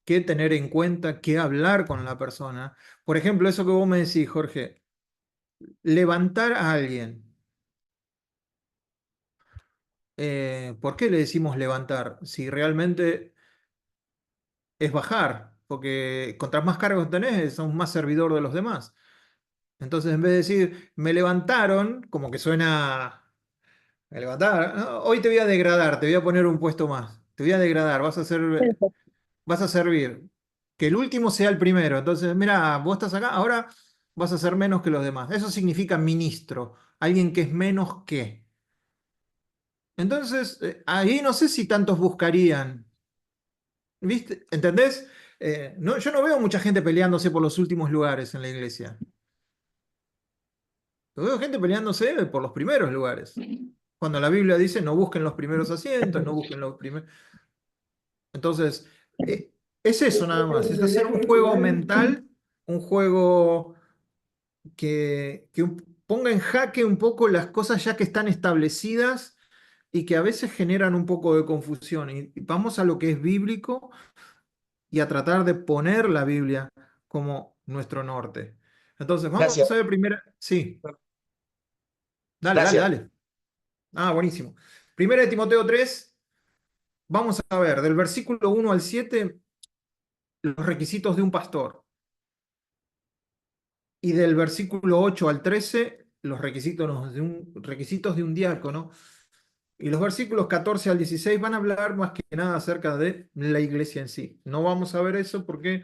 qué tener en cuenta, qué hablar con la persona. Por ejemplo, eso que vos me decís, Jorge, levantar a alguien. ¿Por qué le decimos levantar? Si realmente es bajar, porque contra más cargos tenés, sos más servidor de los demás. Entonces, en vez de decir, me levantaron, como que suena, me levantaron, "No, hoy te voy a degradar, te voy a poner un puesto más, te voy a degradar, vas a servir, que el último sea el primero. Entonces, mira, vos estás acá, ahora vas a ser menos que los demás. Eso significa ministro, alguien que es menos que. Entonces, ahí no sé si tantos buscarían, ¿viste? ¿Entendés? No, yo no veo mucha gente peleándose por los últimos lugares en la iglesia. Yo veo gente peleándose por los primeros lugares. Cuando la Biblia dice no busquen los primeros asientos, no busquen los primeros. Entonces, es eso nada más, es hacer un juego mental, un juego que ponga en jaque un poco las cosas ya que están establecidas y que a veces generan un poco de confusión. Y vamos a lo que es bíblico y a tratar de poner la Biblia como nuestro norte. Entonces, vamos Gracias, a ver primero. Sí, dale, dale, gracias. dale. Ah, buenísimo. Primera de Timoteo 3, vamos a ver del versículo 1 al 7 los requisitos de un pastor y del versículo 8 al 13 los requisitos de un diácono y los versículos 14 al 16 van a hablar más que nada acerca de la iglesia en sí. No vamos a ver eso porque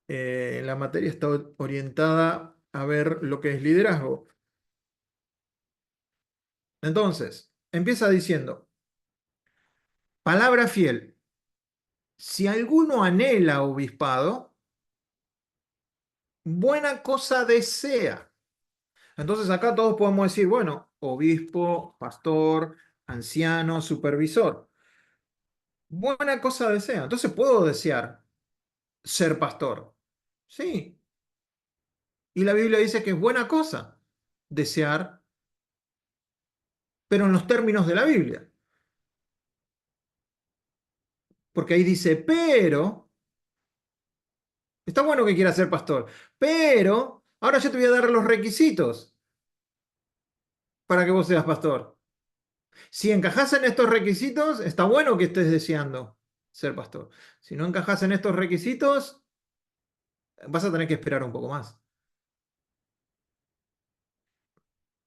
la materia está orientada a ver lo que es liderazgo. Entonces, empieza diciendo, palabra fiel. Si alguno anhela obispado, buena cosa desea. Entonces acá todos podemos decir, bueno, obispo, pastor, anciano, supervisor. Buena cosa desea. Entonces puedo desear ser pastor. Sí. Y la Biblia dice que es buena cosa desear pero en los términos de la Biblia. Porque ahí dice, pero, está bueno que quieras ser pastor, pero ahora yo te voy a dar los requisitos para que vos seas pastor. Si encajás en estos requisitos, está bueno que estés deseando ser pastor. Si no encajás en estos requisitos, vas a tener que esperar un poco más.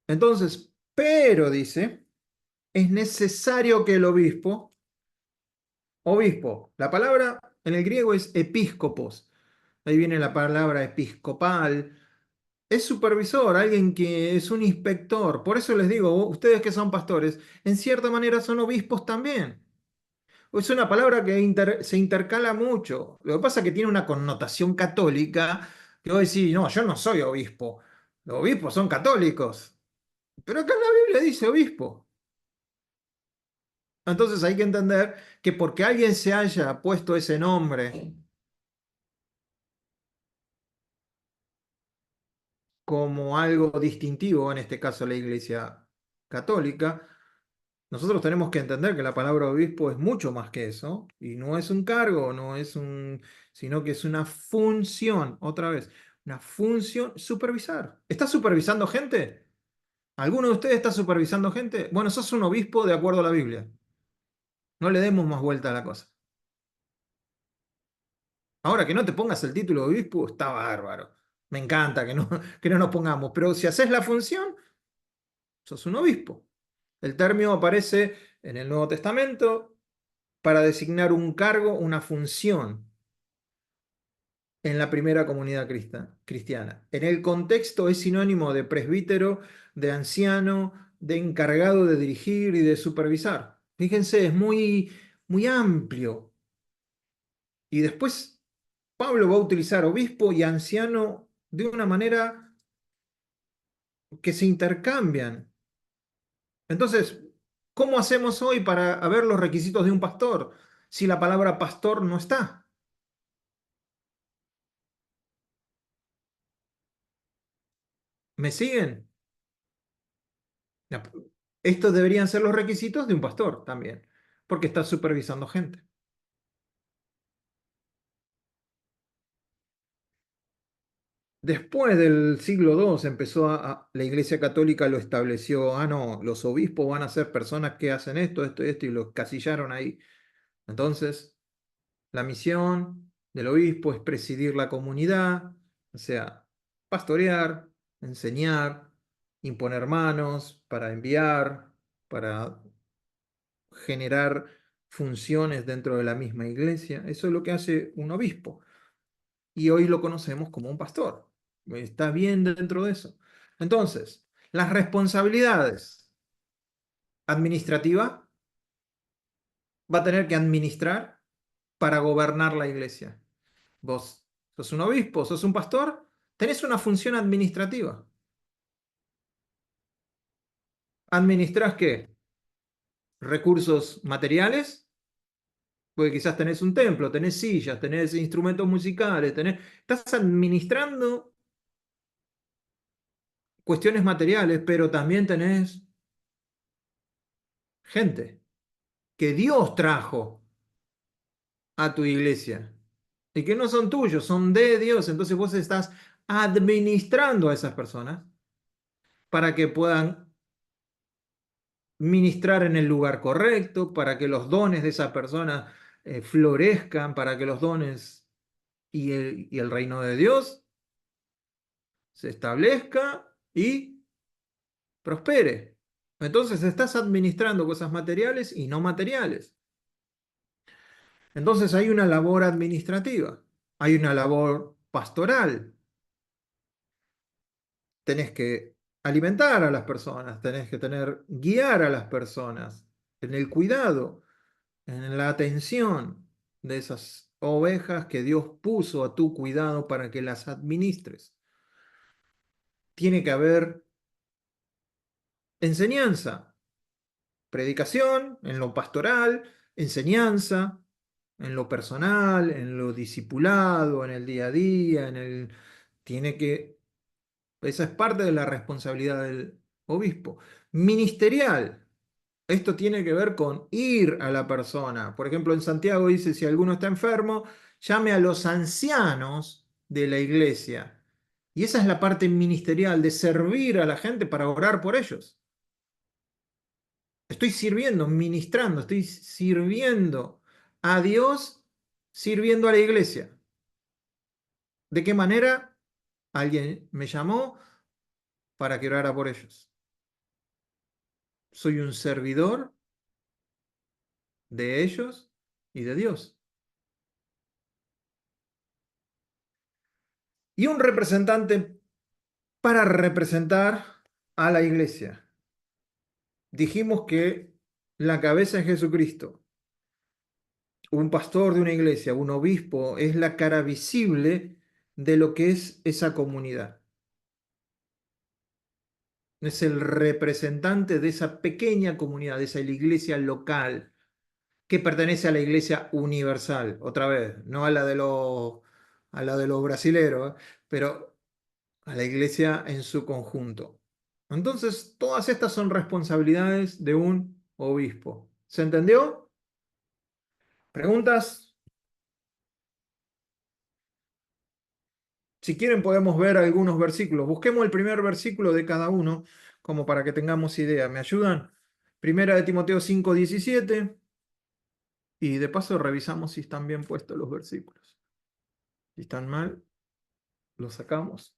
Entonces, pero dice, es necesario que el obispo, la palabra en el griego es episcopos, ahí viene la palabra episcopal, es supervisor, alguien que es un inspector. Por eso les digo, ustedes que son pastores, en cierta manera son obispos también. Es una palabra que se intercala mucho. Lo que pasa es que tiene una connotación católica, que vos decís, no, yo no soy obispo. Los obispos son católicos. Pero acá en la Biblia dice obispo. Entonces hay que entender que porque alguien se haya puesto ese nombre como algo distintivo, en este caso la Iglesia Católica, nosotros tenemos que entender que la palabra obispo es mucho más que eso, y no es un cargo, no es sino que es una función, otra vez, una función, supervisar. ¿Está supervisando gente? ¿Alguno de ustedes está supervisando gente? Bueno, sos un obispo de acuerdo a la Biblia. No le demos más vuelta a la cosa. Ahora que no te pongas el título de obispo, está bárbaro. Me encanta que no nos pongamos, pero si haces la función, sos un obispo. El término aparece en el Nuevo Testamento para designar un cargo, una función en la primera comunidad cristiana. En el contexto es sinónimo de presbítero, de anciano, de encargado de dirigir y de supervisar. Fíjense, es muy, muy amplio. Y después Pablo va a utilizar obispo y anciano de una manera que se intercambian. Entonces, ¿cómo hacemos hoy para ver los requisitos de un pastor si la palabra pastor no está? ¿Me siguen? Estos deberían ser los requisitos de un pastor también, porque está supervisando gente. Después del siglo II la Iglesia Católica lo estableció, no, los obispos van a ser personas que hacen esto, esto y esto, y los casillaron ahí. Entonces, la misión del obispo es presidir la comunidad, o sea, pastorear, enseñar, imponer manos, para enviar, para generar funciones dentro de la misma iglesia. Eso es lo que hace un obispo. Y hoy lo conocemos como un pastor. Está bien dentro de eso. Entonces, las responsabilidades administrativas va a tener que administrar para gobernar la iglesia. Vos sos un obispo, sos un pastor, tenés una función administrativa. ¿Administrás qué? Recursos materiales, porque quizás tenés un templo, tenés sillas, tenés instrumentos musicales, estás administrando cuestiones materiales, pero también tenés gente que Dios trajo a tu iglesia y que no son tuyos, son de Dios. Entonces vos estás administrando a esas personas para que puedan ministrar en el lugar correcto, para que los dones de esa persona florezcan, para que los dones y el reino de Dios se establezca y prospere. Entonces estás administrando cosas materiales y no materiales. Entonces hay una labor administrativa, hay una labor pastoral. Tenés que alimentar a las personas, tenés que guiar a las personas en el cuidado, en la atención de esas ovejas que Dios puso a tu cuidado para que las administres. Tiene que haber enseñanza, predicación en lo pastoral, enseñanza en lo personal, en lo discipulado, en el día a día, esa es parte de la responsabilidad del obispo. Ministerial. Esto tiene que ver con ir a la persona. Por ejemplo, en Santiago dice, si alguno está enfermo, llame a los ancianos de la iglesia. Y esa es la parte ministerial, de servir a la gente para orar por ellos. Estoy sirviendo, ministrando, estoy sirviendo a Dios, sirviendo a la iglesia. ¿De qué manera? Alguien me llamó para que orara por ellos. Soy un servidor de ellos y de Dios. Y un representante para representar a la iglesia. Dijimos que la cabeza es Jesucristo. Un pastor de una iglesia, un obispo, es la cara visible de lo que es esa comunidad. Es el representante de esa pequeña comunidad, de esa iglesia local, que pertenece a la iglesia universal. Otra vez, no a la de los brasileros, pero a la iglesia en su conjunto. Entonces, todas estas son responsabilidades de un obispo. ¿Se entendió? ¿Preguntas? Si quieren podemos ver algunos versículos. Busquemos el primer versículo de cada uno, como para que tengamos idea. ¿Me ayudan? Primera de Timoteo 5:17. Y de paso revisamos si están bien puestos los versículos. Si están mal, los sacamos.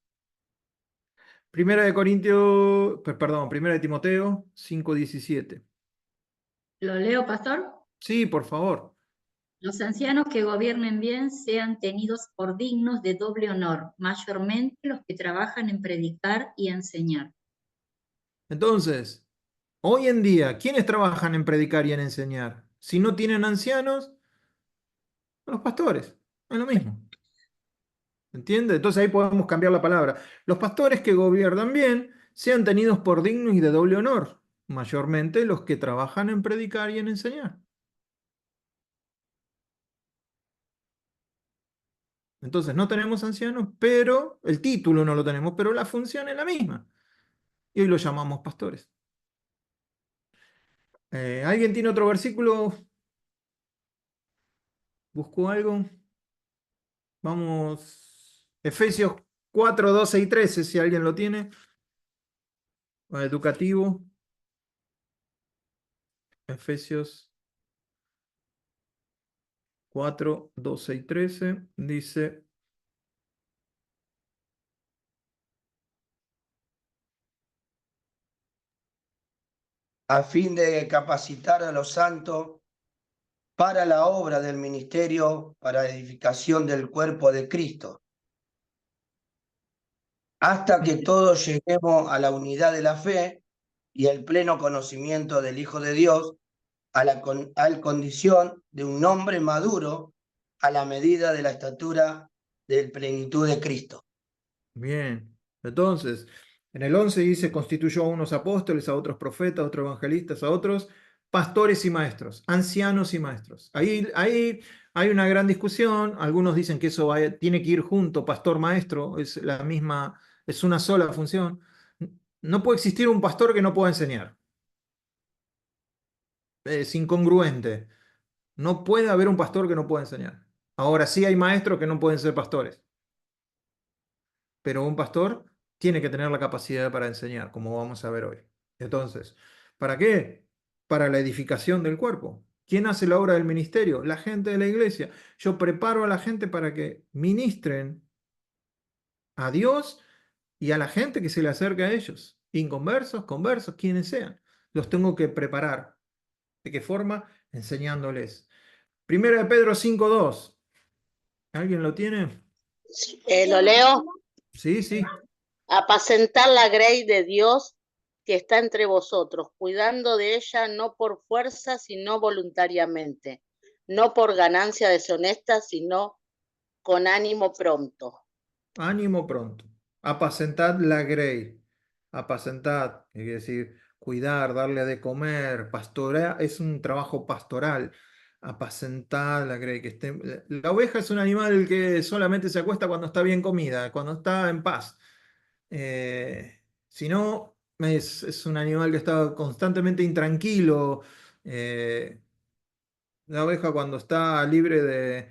Primera de Timoteo 5:17. ¿Lo leo, pastor? Sí, por favor. Los ancianos que gobiernen bien sean tenidos por dignos de doble honor, mayormente los que trabajan en predicar y enseñar. Entonces, hoy en día, ¿quiénes trabajan en predicar y en enseñar? Si no tienen ancianos, los pastores. Es lo mismo. ¿Entiende? Entonces ahí podemos cambiar la palabra. Los pastores que gobiernan bien sean tenidos por dignos y de doble honor, mayormente los que trabajan en predicar y en enseñar. Entonces no tenemos ancianos, pero el título no lo tenemos, pero la función es la misma. Y hoy lo llamamos pastores. ¿Alguien tiene otro versículo? ¿Buscó algo? Vamos. Efesios 4, 12 y 13, si alguien lo tiene. Educativo. Efesios 4, 12 y 13 dice: a fin de capacitar a los santos para la obra del ministerio, para edificación del cuerpo de Cristo, hasta que todos lleguemos a la unidad de la fe y el pleno conocimiento del Hijo de Dios, a la condición de un hombre maduro, a la medida de la estatura de plenitud de Cristo. Bien, entonces, en el 11 dice, constituyó a unos apóstoles, a otros profetas, a otros evangelistas, a otros pastores y maestros, ancianos y maestros. Ahí hay una gran discusión. Algunos dicen que eso tiene que ir junto, pastor-maestro, es la misma, es una sola función. No puede existir un pastor que no pueda enseñar. Es incongruente. No puede haber un pastor que no pueda enseñar. Ahora sí hay maestros que no pueden ser pastores, pero un pastor tiene que tener la capacidad para enseñar, como vamos a ver hoy. Entonces, ¿para qué? Para la edificación del cuerpo. ¿Quién hace la obra del ministerio? La gente de la iglesia. Yo preparo a la gente para que ministren a Dios y a la gente que se le acerca a ellos. Inconversos, conversos, quienes sean. Los tengo que preparar. ¿De qué forma? Enseñándoles. Primera de Pedro 5:2. ¿Alguien lo tiene? Lo leo. Sí, sí. Apacentar la grey de Dios que está entre vosotros, cuidando de ella no por fuerza, sino voluntariamente, no por ganancia deshonesta, sino con ánimo pronto. Ánimo pronto. Apacentad la grey. Apacentad, quiere decir cuidar, darle de comer, pastorear, es un trabajo pastoral. Apacentad la grey. La oveja es un animal que solamente se acuesta cuando está bien comida, cuando está en paz. Si no, Es un animal que está constantemente intranquilo. eh, la oveja cuando está libre de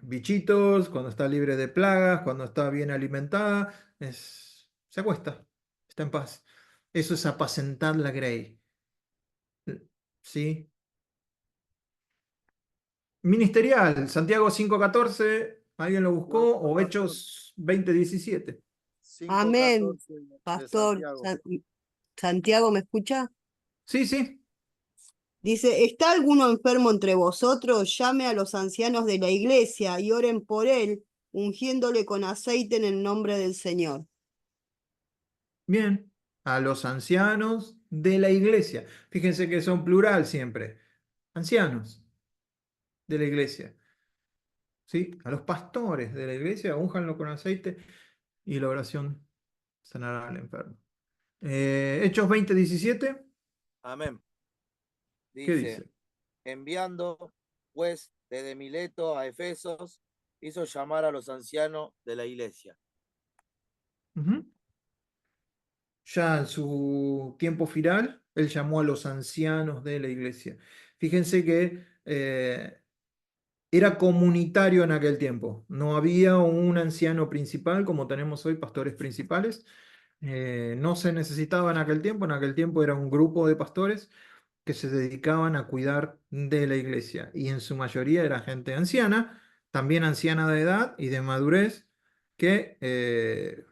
bichitos, cuando está libre de plagas, cuando está bien alimentada, se acuesta, está en paz. Eso es apacentar la grey. ¿Sí? Ministerial, Santiago 5:14, ¿alguien lo buscó? O Hechos 20:17. Amén, 5:14 de pastor. Santiago. Santiago, ¿me escucha? Sí, sí. Dice, ¿está alguno enfermo entre vosotros? Llame a los ancianos de la iglesia y oren por él, ungiéndole con aceite en el nombre del Señor. Bien. A los ancianos de la iglesia. Fíjense que son plural siempre. Ancianos de la iglesia. ¿Sí? A los pastores de la iglesia, únjanlo con aceite y la oración sanará al enfermo. Hechos 20:17. Amén. ¿Qué Dice, dice? enviando pues desde Mileto a Efesos, hizo llamar a los ancianos de la iglesia. Ujú. Ya en su tiempo final, él llamó a los ancianos de la iglesia. Fíjense que era comunitario en aquel tiempo. No había un anciano principal como tenemos hoy, pastores principales. No se necesitaba en aquel tiempo. En aquel tiempo era un grupo de pastores que se dedicaban a cuidar de la iglesia. Y en su mayoría era gente anciana, también anciana de edad y de madurez, que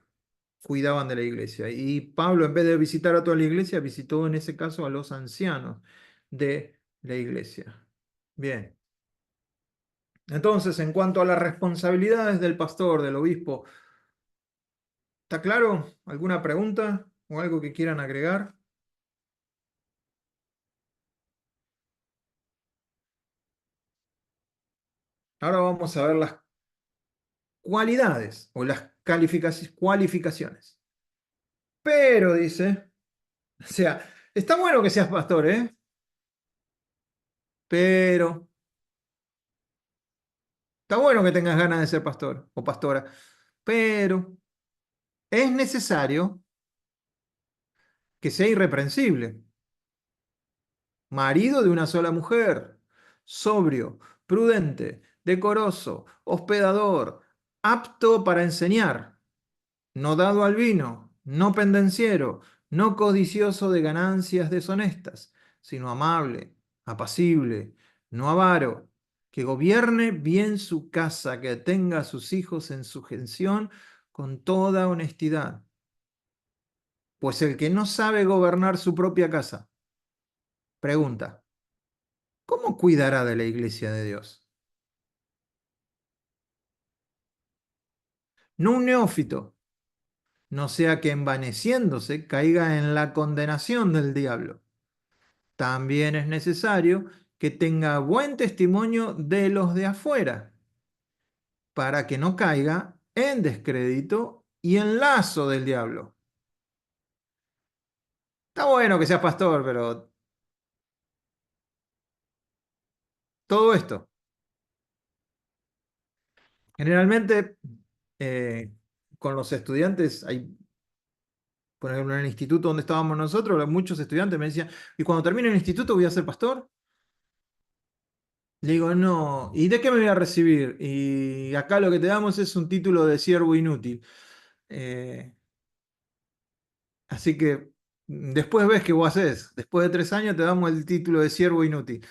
cuidaban de la iglesia. Y Pablo, en vez de visitar a toda la iglesia, visitó en ese caso a los ancianos de la iglesia. Bien. Entonces, en cuanto a las responsabilidades del pastor, del obispo, ¿está claro? ¿Alguna pregunta o algo que quieran agregar? Ahora vamos a ver las cualidades o las cualificaciones. Pero dice, o sea, está bueno que seas pastor, ¿eh? Pero está bueno que tengas ganas de ser pastor o pastora, pero es necesario que sea irreprensible, marido de una sola mujer, sobrio, prudente, decoroso, hospedador, apto para enseñar, no dado al vino, no pendenciero, no codicioso de ganancias deshonestas, sino amable, apacible, no avaro, que gobierne bien su casa, que tenga a sus hijos en sujeción con toda honestidad. Pues el que no sabe gobernar su propia casa, pregunta, ¿cómo cuidará de la iglesia de Dios? No un neófito, no sea que envaneciéndose caiga en la condenación del diablo. También es necesario que tenga buen testimonio de los de afuera, para que no caiga en descrédito y en lazo del diablo. Está bueno que seas pastor, pero todo esto, generalmente con los estudiantes, por ejemplo, en el instituto donde estábamos nosotros, muchos estudiantes me decían, ¿y cuando termine el instituto voy a ser pastor? Le digo, no, ¿y de qué me voy a recibir? Y acá lo que te damos es un título de siervo inútil. Eh, Así que después ves qué vos haces. Después de 3 años te damos el título de siervo inútil.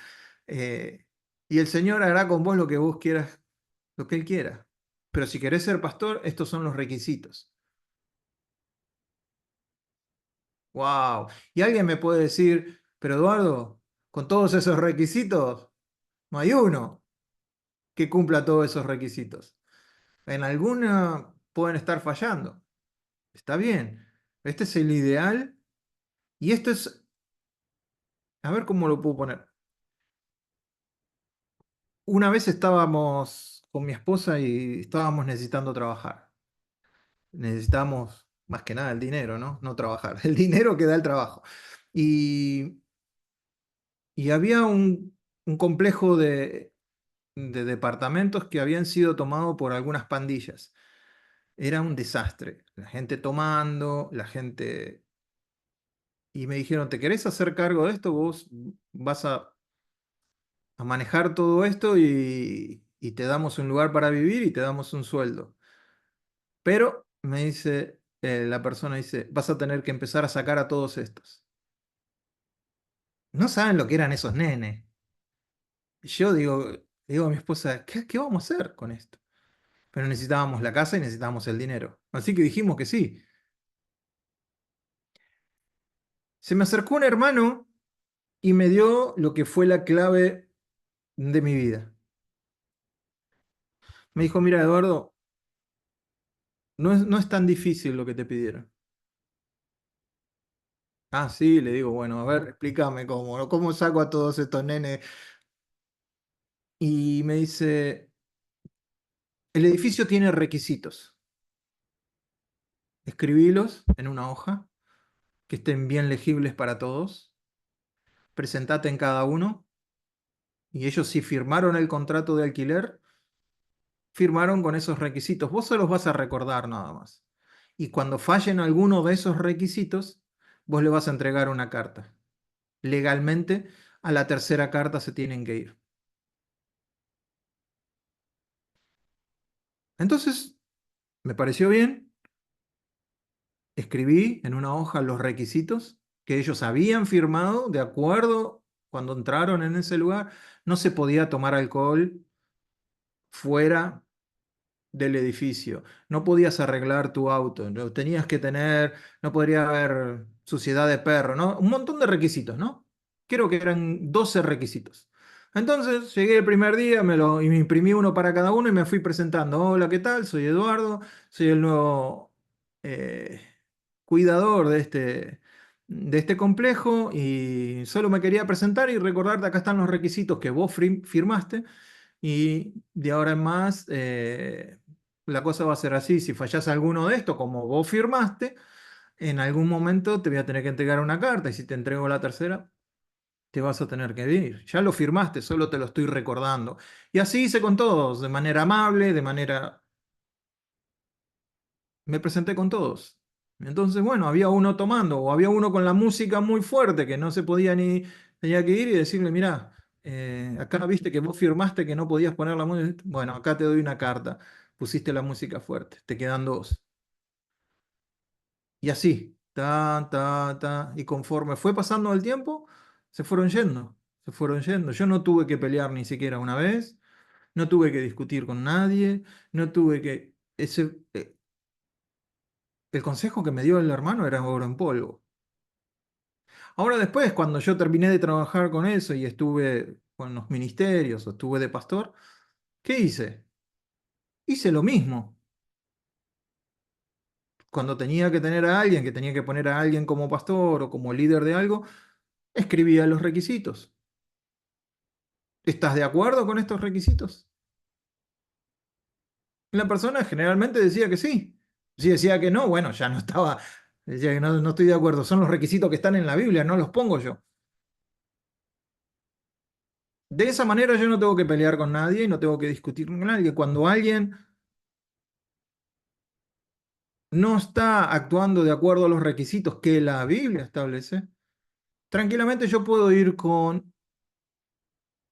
Eh, y el Señor hará con vos lo que vos quieras, lo que Él quiera. Pero si querés ser pastor, estos son los requisitos. ¡Wow! Y alguien me puede decir, pero Eduardo, con todos esos requisitos, no hay uno que cumpla todos esos requisitos. En alguna pueden estar fallando. Está bien. Este es el ideal y esto es, a ver cómo lo puedo poner. Una vez estábamos con mi esposa y estábamos necesitando trabajar. Necesitamos más que nada el dinero, ¿no? No trabajar. El dinero que da el trabajo. Y, y había un complejo de departamentos que habían sido tomados por algunas pandillas. Era un desastre. La gente tomando, la gente y me dijeron, ¿te querés hacer cargo de esto? Vos vas a manejar todo esto y te damos un lugar para vivir y te damos un sueldo. Pero me dice, la persona dice, vas a tener que empezar a sacar a todos estos. No saben lo que eran esos nenes. Y yo digo a mi esposa, ¿qué vamos a hacer con esto? Pero necesitábamos la casa y necesitábamos el dinero. Así que dijimos que sí. Se me acercó un hermano y me dio lo que fue la clave de mi vida. Me dijo, mira, Eduardo, no es tan difícil lo que te pidieron. Ah, sí, le digo, bueno, a ver, explícame cómo, ¿no? ¿Cómo saco a todos estos nenes? Y me dice, el edificio tiene requisitos. Escribílos en una hoja, que estén bien legibles para todos. Presentate en cada uno. Y ellos, si firmaron el contrato de alquiler, firmaron con esos requisitos. Vos se los vas a recordar nada más. Y cuando fallen alguno de esos requisitos, vos le vas a entregar una carta. Legalmente, a la tercera carta se tienen que ir. Entonces, me pareció bien. Escribí en una hoja los requisitos que ellos habían firmado de acuerdo cuando entraron en ese lugar. No se podía tomar alcohol fuera del edificio. No podías arreglar tu auto, lo tenías que tener, no podría haber suciedad de perro, ¿no? Un montón de requisitos, ¿no? Creo que eran 12 requisitos. Entonces llegué el primer día y me imprimí uno para cada uno y me fui presentando. Hola, ¿qué tal? Soy Eduardo, soy el nuevo eh, cuidador de este complejo y solo me quería presentar y recordarte, acá están los requisitos que vos firmaste y de ahora en más, la cosa va a ser así. Si fallas alguno de estos, como vos firmaste, en algún momento te voy a tener que entregar una carta. Y si te entrego la tercera, te vas a tener que ir. Ya lo firmaste, solo te lo estoy recordando. Y así hice con todos, de manera amable, de manera... Me presenté con todos. Entonces, bueno, había uno tomando o había uno con la música muy fuerte que no se podía ni... Tenía que ir y decirle, mirá, acá viste que vos firmaste que no podías poner la música. Bueno, acá te doy una carta. Pusiste la música fuerte. Te quedan dos. Y así, ta, ta, ta. Y conforme fue pasando el tiempo, se fueron yendo. Se fueron yendo. Yo no tuve que pelear ni siquiera una vez. No tuve que discutir con nadie. No tuve que... el consejo que me dio el hermano era oro en polvo. Ahora después, cuando yo terminé de trabajar con eso y estuve con los ministerios o estuve de pastor, ¿qué hice? Hice lo mismo. Cuando tenía que tener a alguien, que tenía que poner a alguien como pastor o como líder de algo, escribía los requisitos. ¿Estás de acuerdo con estos requisitos? Y la persona generalmente decía que sí. Si decía que no, bueno, ya no estaba, decía que no estoy de acuerdo. Son los requisitos que están en la Biblia, no los pongo yo. De esa manera yo no tengo que pelear con nadie y no tengo que discutir con nadie. Cuando alguien no está actuando de acuerdo a los requisitos que la Biblia establece, tranquilamente yo puedo ir con,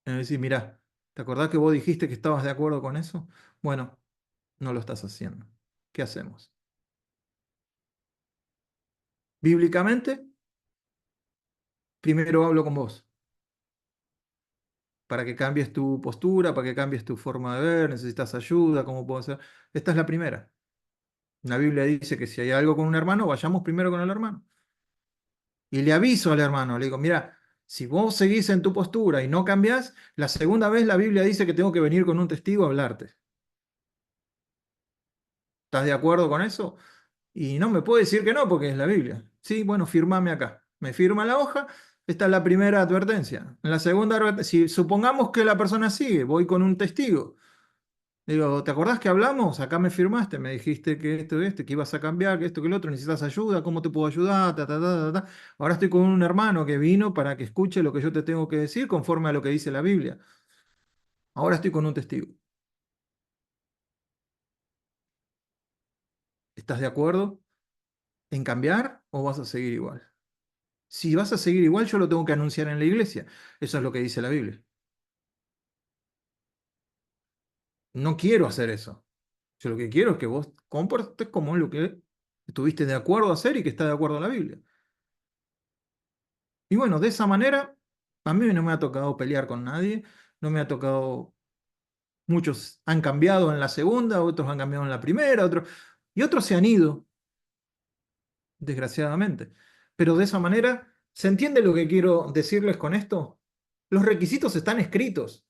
decir, mira, ¿te acordás que vos dijiste que estabas de acuerdo con eso? Bueno, no lo estás haciendo. ¿Qué hacemos? Bíblicamente, primero hablo con vos, para que cambies tu postura, para que cambies tu forma de ver, necesitas ayuda, ¿cómo puedo hacer? Esta es la primera. La Biblia dice que si hay algo con un hermano, vayamos primero con el hermano. Y le aviso al hermano, le digo, mira, si vos seguís en tu postura y no cambiás, la segunda vez la Biblia dice que tengo que venir con un testigo a hablarte. ¿Estás de acuerdo con eso? Y no me puede decir que no, porque es la Biblia. Sí, bueno, firmame acá. Me firma la hoja, esta es la primera advertencia. En la segunda, si supongamos que la persona sigue, voy con un testigo. Digo, ¿te acordás que hablamos? Acá me firmaste, me dijiste que esto, que ibas a cambiar, que esto, que el otro, necesitas ayuda, ¿cómo te puedo ayudar? Ta, ta, ta, ta, ta. Ahora estoy con un hermano que vino para que escuche lo que yo te tengo que decir conforme a lo que dice la Biblia. Ahora estoy con un testigo. ¿Estás de acuerdo en cambiar o vas a seguir igual? Si vas a seguir igual, yo lo tengo que anunciar en la iglesia. Eso es lo que dice la Biblia. No quiero hacer eso. Yo lo que quiero es que vos comportes como lo que estuviste de acuerdo a hacer y que está de acuerdo a la Biblia. Y bueno, de esa manera, a mí no me ha tocado pelear con nadie, no me ha tocado, muchos han cambiado en la segunda, otros han cambiado en la primera, y otros se han ido, desgraciadamente. Pero de esa manera, ¿se entiende lo que quiero decirles con esto? Los requisitos están escritos.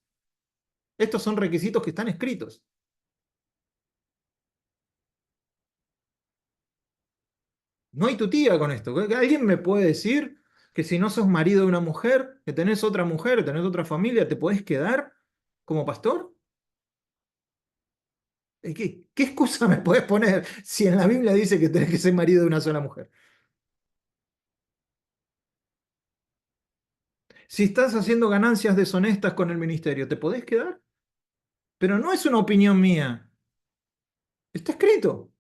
Estos son requisitos que están escritos. No hay tutía con esto. ¿Alguien me puede decir que si no sos marido de una mujer, que tenés otra mujer, que tenés otra familia, te podés quedar como pastor? ¿Qué excusa me podés poner si en la Biblia dice que tenés que ser marido de una sola mujer? Si estás haciendo ganancias deshonestas con el ministerio, ¿te podés quedar? Pero no es una opinión mía. Está escrito.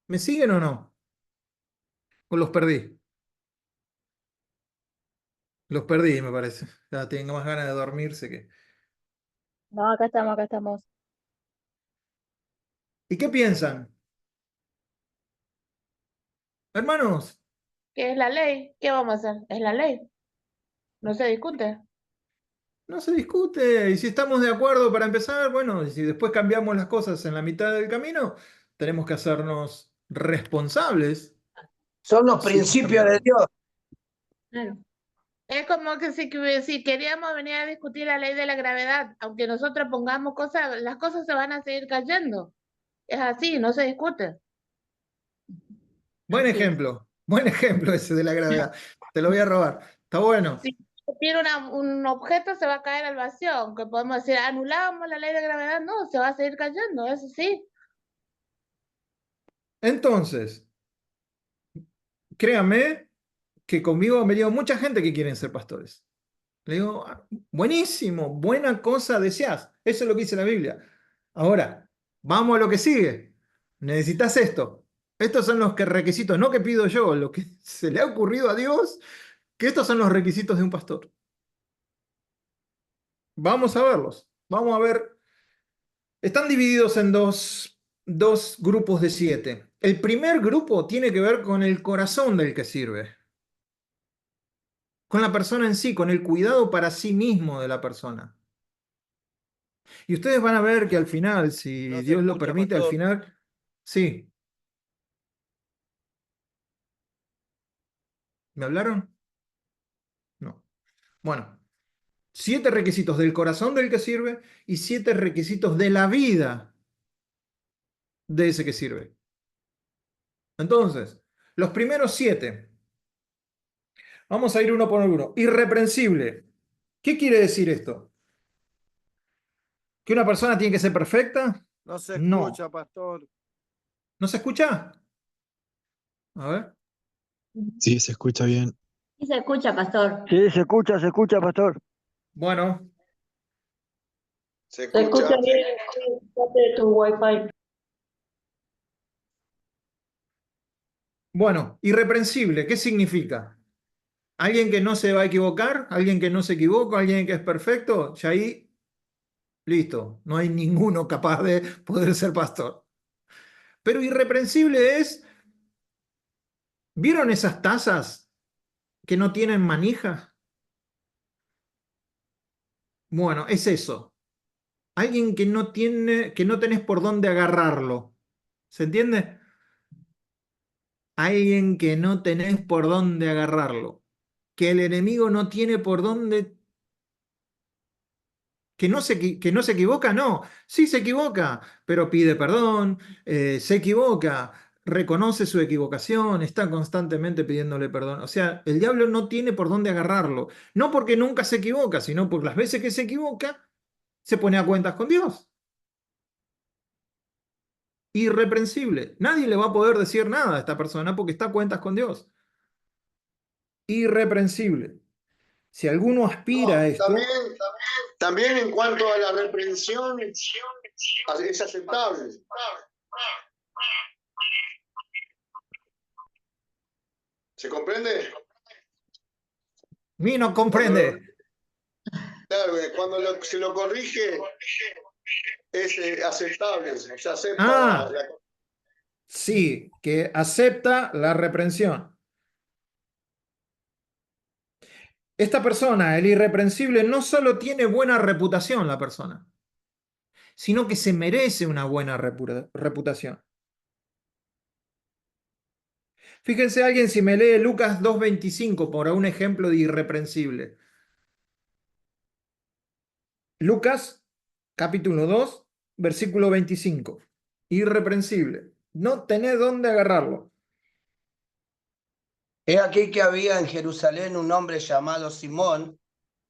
¿Me siguen o no? ¿O los perdí? Los perdí, me parece. Ya tengo más ganas de dormirse que... No, acá estamos, acá estamos. ¿Y qué piensan? Hermanos, ¿Qué es la ley? ¿Qué vamos a hacer? Es la ley. No se discute. no se discute. Y si estamos de acuerdo para empezar, bueno, y si después cambiamos las cosas en la mitad del camino, tenemos que hacernos responsables. Son los Sí, principios de Dios. Claro. Es como que si queríamos venir a discutir la ley de la gravedad, aunque nosotros pongamos cosas, las cosas se van a seguir cayendo. Es así, no se discute. Buen Así es. buen ejemplo ese de la gravedad. Te lo voy a robar. Está bueno. Si tiene un objeto, se va a caer al vacío, aunque podemos decir, anulamos la ley de gravedad, no, se va a seguir cayendo, eso sí. Entonces, créame que conmigo ha venido mucha gente que quieren ser pastores. Le digo, "Ah, buenísimo, buena cosa deseas". Eso es lo que dice la Biblia. Ahora, vamos a lo que sigue. Necesitas esto. Estos son los requisitos, no que pido yo, lo que se le ha ocurrido a Dios, que estos son los requisitos de un pastor. Vamos a verlos. Vamos a ver. Están divididos en dos grupos de 7. El primer grupo tiene que ver con el corazón del que sirve, con la persona en sí, con el cuidado para sí mismo de la persona. Y ustedes van a ver que al final, si No se Dios lo escucha, permite, al pastor. final, sí. ¿Me hablaron? No. Bueno, 7 requisitos del corazón del que sirve y 7 requisitos de la vida de ese que sirve. Entonces, los primeros 7. Vamos a ir uno por uno. Irreprensible. ¿Qué quiere decir esto? ¿Que una persona tiene que ser perfecta? No se No. escucha, pastor. ¿No se escucha? A ver. Sí, se escucha bien. Sí se escucha, pastor. Sí, se escucha, pastor. Bueno, Se Se escucha escucha. bien, fíjate de tu wifi. bueno, irreprensible, ¿qué significa? ¿Alguien que no se va a equivocar? ¿Alguien que no se equivoca? ¿Alguien que es perfecto? Ya ahí, listo, no hay ninguno capaz de poder ser pastor. Pero irreprensible es, ¿vieron esas tazas que no tienen manija? Bueno, es eso. Alguien que no tiene, que no tenés por dónde agarrarlo. ¿Se entiende? Alguien que no tenés por dónde agarrarlo. Que el enemigo no tiene por dónde. Que no se equivoca, no. Sí se equivoca, pero pide perdón, se equivoca, reconoce su equivocación, está constantemente pidiéndole perdón. O sea, el diablo no tiene por dónde agarrarlo. No porque nunca se equivoca, sino por las veces que se equivoca, se pone a cuentas con Dios. Irreprensible. Nadie le va a poder decir nada a esta persona porque está a cuentas con Dios. Irreprensible. Si alguno aspira a esto, También en cuanto a la reprensión, es aceptable. ¿Se comprende? Mi no Cuando, comprende. claro, cuando se lo corrige es aceptable, se acepta Ah, la. sí, que acepta la reprensión. Esta persona, el irreprensible, no solo tiene buena reputación la persona, sino que se merece una buena reputación. Fíjense alguien si me lee Lucas 2:25 por un ejemplo de irreprensible. Lucas capítulo 2, versículo 25. Irreprensible. No tenés dónde agarrarlo. He aquí que había en Jerusalén un hombre llamado Simón.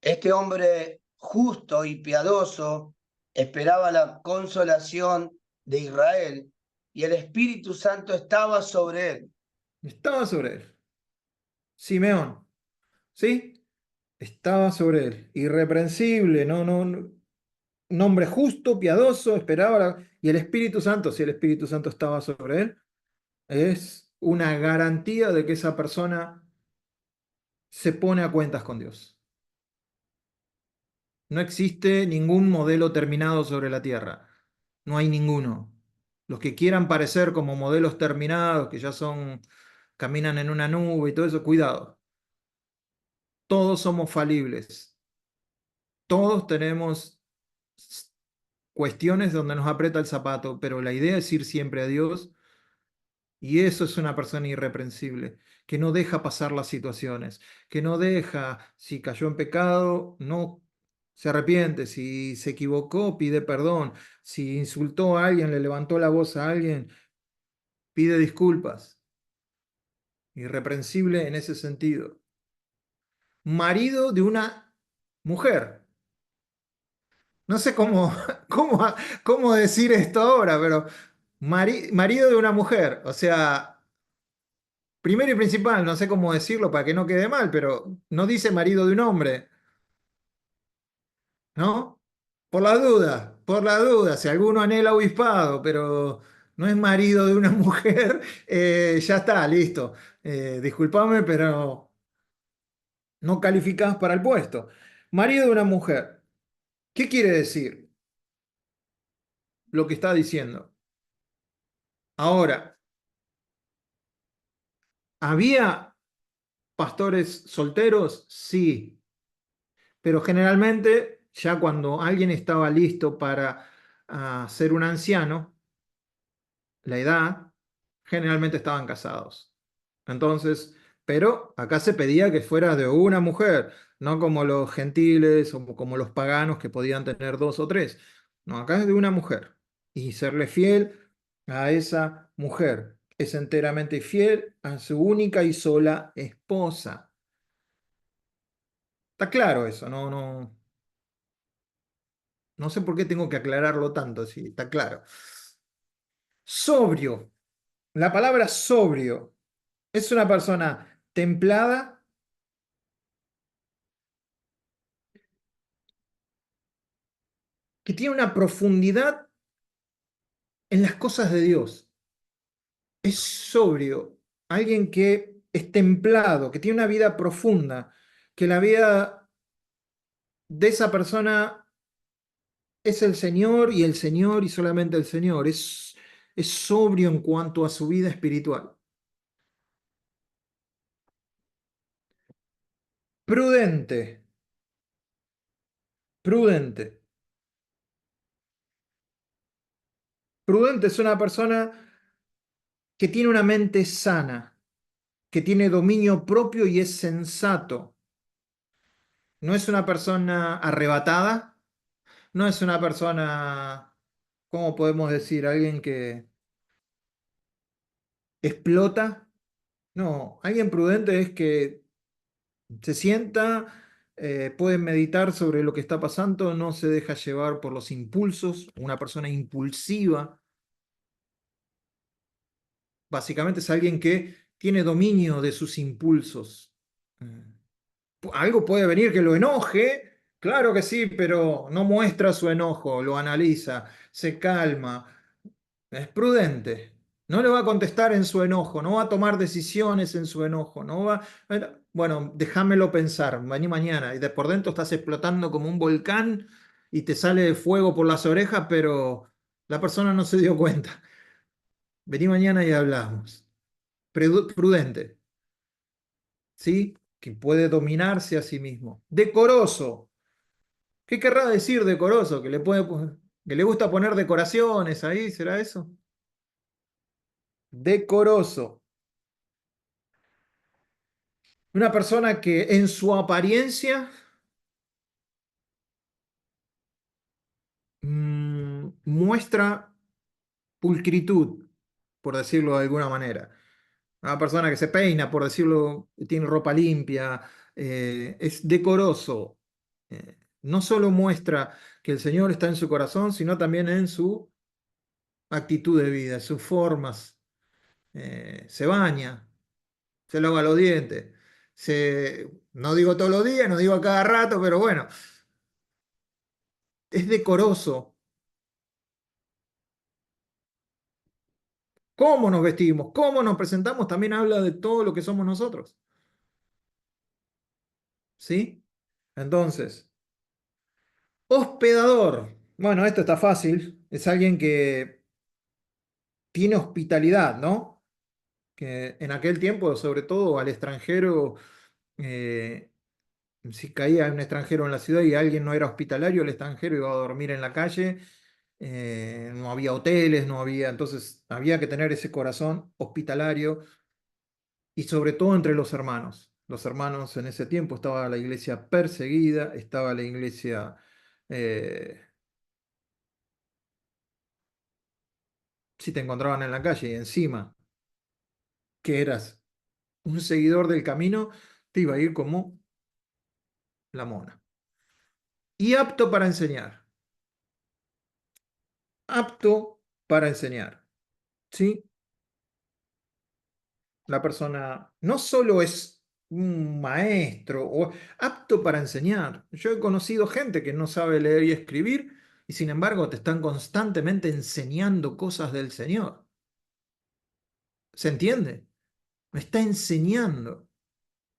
Este hombre justo y piadoso esperaba la consolación de Israel y el Espíritu Santo estaba sobre él. Estaba sobre él. Simeón. ¿Sí? Estaba sobre él. Irreprensible. Un hombre justo, piadoso, esperaba. Y el Espíritu Santo, si el Espíritu Santo estaba sobre él, es una garantía de que esa persona se pone a cuentas con Dios. No existe ningún modelo terminado sobre la tierra. No hay ninguno. Los que quieran parecer como modelos terminados, que ya son, caminan en una nube y todo eso, cuidado. Todos somos falibles. Todos tenemos cuestiones donde nos aprieta el zapato, pero la idea es ir siempre a Dios. Y eso es una persona irreprensible, que no deja pasar las situaciones, que no deja, si cayó en pecado, no se arrepiente, si se equivocó, pide perdón, si insultó a alguien, le levantó la voz a alguien, pide disculpas. Irreprensible en ese sentido. Marido de una mujer. No sé cómo decir esto ahora, pero marido de una mujer, o sea... Primero y principal, no sé cómo decirlo para que no quede mal, pero no dice marido de un hombre, ¿no? Por la duda, si alguno anhela obispado, pero no es marido de una mujer, ya está, listo. Discúlpame, pero no calificás para el puesto. Marido de una mujer, ¿qué quiere decir lo que está diciendo? Ahora, ¿había pastores solteros? Sí. Pero generalmente, ya cuando alguien estaba listo para ser un anciano, la edad, generalmente estaban casados. Entonces, pero acá se pedía que fuera de una mujer, no como los gentiles o como los paganos que podían tener dos o tres. No, acá es de una mujer. Y serle fiel a esa mujer. Es enteramente fiel a su única y sola esposa. Está claro eso, no sé por qué tengo que aclararlo tanto, si está claro. Sobrio. La palabra sobrio es una persona templada, que tiene una profundidad en las cosas de Dios. Es sobrio. Alguien que es templado, que tiene una vida profunda, que la vida de esa persona es el Señor y el Señor y solamente el Señor. Es sobrio en cuanto a su vida espiritual. Prudente. Prudente. Prudente es una persona que tiene una mente sana, que tiene dominio propio y es sensato. No es una persona arrebatada, no es una persona, ¿cómo podemos decir? Alguien que explota. No, alguien prudente es que se sienta, puede meditar sobre lo que está pasando, no se deja llevar por los impulsos, una persona impulsiva. Básicamente es alguien que tiene dominio de sus impulsos. Algo puede venir que lo enoje, claro que sí, pero no muestra su enojo, lo analiza, se calma, es prudente. No le va a contestar en su enojo, no va a tomar decisiones en su enojo, no va, bueno, déjamelo pensar, vení mañana, y de por dentro estás explotando como un volcán y te sale fuego por las orejas, pero la persona no se dio cuenta. Vení mañana y hablamos. Prudente, ¿sí? Que puede dominarse a sí mismo. Decoroso. ¿Qué querrá decir decoroso? Que le gusta poner decoraciones ahí, ¿será eso? Decoroso. Una persona que en su apariencia muestra pulcritud, por decirlo de alguna manera. Una persona que se peina, por decirlo, tiene ropa limpia, es decoroso. No solo muestra que el Señor está en su corazón, sino también en su actitud de vida, sus formas. Se baña, se lava los dientes. No digo todos los días, no digo a cada rato, pero bueno, es decoroso. Cómo nos vestimos, cómo nos presentamos, también habla de todo lo que somos nosotros. ¿Sí? Entonces, hospedador. Bueno, esto está fácil. Es alguien que tiene hospitalidad, ¿no? Que en aquel tiempo, sobre todo al extranjero, eh, si caía un extranjero en la ciudad y alguien no era hospitalario, el extranjero iba a dormir en la calle. No había hoteles, no había, entonces había que tener ese corazón hospitalario y sobre todo entre los hermanos. Los hermanos en ese tiempo estaba la iglesia perseguida, estaba la iglesia, eh, si te encontraban en la calle y encima que eras un seguidor del camino, te iba a ir como la mona. Y apto para enseñar, apto para enseñar, ¿sí? La persona no solo es un maestro o apto para enseñar. Yo he conocido gente que no sabe leer y escribir y sin embargo te están constantemente enseñando cosas del Señor. ¿Se entiende? Me está enseñando.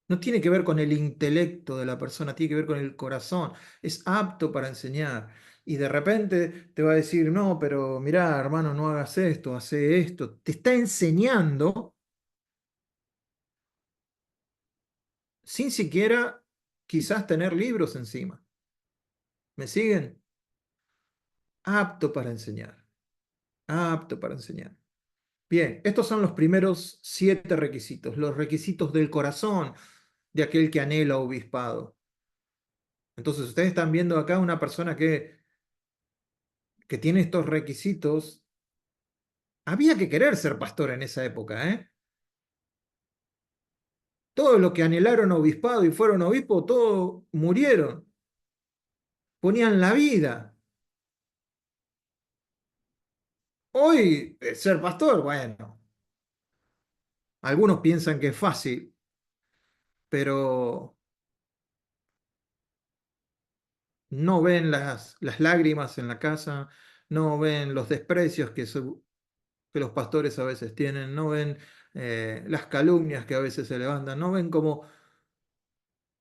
No tiene que ver con el intelecto de la persona, tiene que ver con el corazón. Es apto para enseñar. Y de repente te va a decir, no, pero mirá, hermano, no hagas esto, hace esto. Te está enseñando sin siquiera quizás tener libros encima. ¿Me siguen? Apto para enseñar. Apto para enseñar. Bien, estos son los primeros 7 requisitos, los requisitos del corazón de aquel que anhela obispado. Entonces, ustedes están viendo acá una persona que tiene estos requisitos. Había que querer ser pastor en esa época, ¿eh? Todos los que anhelaron obispado y fueron obispos, todos murieron. Ponían la vida. Hoy, ser pastor, bueno, algunos piensan que es fácil, pero no ven las lágrimas en la casa, no ven los desprecios que los pastores a veces tienen, no ven las calumnias que a veces se levantan, no ven como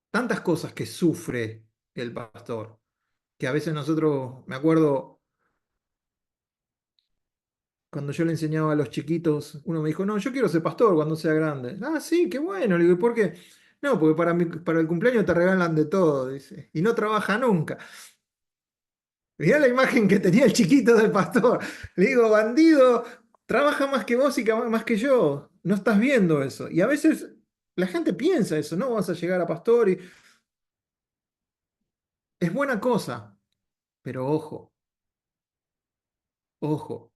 tantas cosas que sufre el pastor, que a veces nosotros, me acuerdo, cuando yo le enseñaba a los chiquitos, uno me dijo, no, yo quiero ser pastor cuando sea grande. Ah, sí, qué bueno. Le digo, ¿y por qué? No, porque para el cumpleaños te regalan de todo, dice, y no trabaja nunca. Mirá la imagen que tenía el chiquito del pastor. Le digo, bandido, trabaja más que vos y más que yo. No estás viendo eso. Y a veces la gente piensa eso, ¿no? Vas a llegar a pastor y es buena cosa, pero ojo, ojo,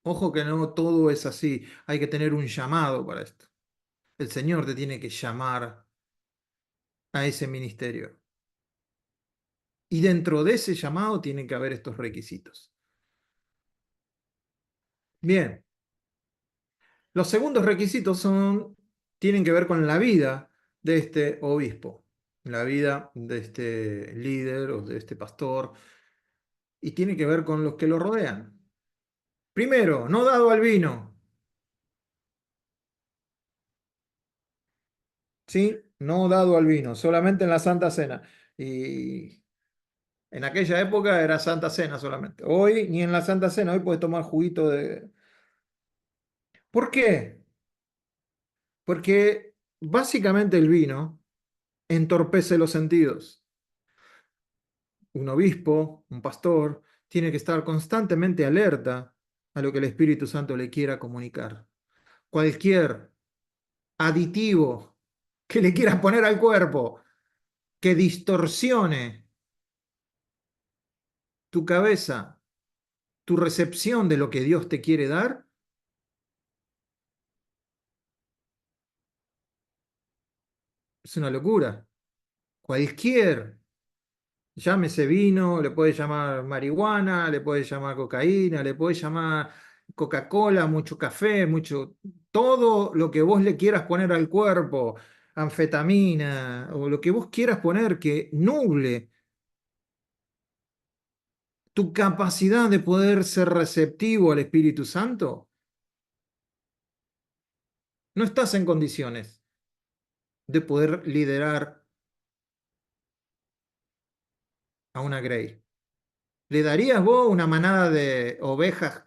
ojo que no todo es así. Hay que tener un llamado para esto. El Señor te tiene que llamar a ese ministerio. Y dentro de ese llamado tienen que haber estos requisitos. Bien, los segundos requisitos tienen que ver con la vida de este obispo, la vida de este líder o de este pastor, y tiene que ver con los que lo rodean. Primero, no dado al vino. ¿Sí? No dado al vino, solamente en la Santa Cena. Y en aquella época era Santa Cena solamente. Hoy ni en la Santa Cena, hoy puedes tomar juguito de... ¿Por qué? Porque básicamente el vino entorpece los sentidos. Un obispo, un pastor, tiene que estar constantemente alerta a lo que el Espíritu Santo le quiera comunicar. Cualquier aditivo que le quieras poner al cuerpo que distorsione tu cabeza, tu recepción de lo que Dios te quiere dar, es una locura. Cualquier, llámese vino, le puede llamar marihuana, le puede llamar cocaína, le puede llamar Coca-Cola, mucho café, mucho, todo lo que vos le quieras poner al cuerpo, anfetamina o lo que vos quieras poner que nuble tu capacidad de poder ser receptivo al Espíritu Santo, no estás en condiciones de poder liderar a una Grey. ¿Le darías vos una manada de ovejas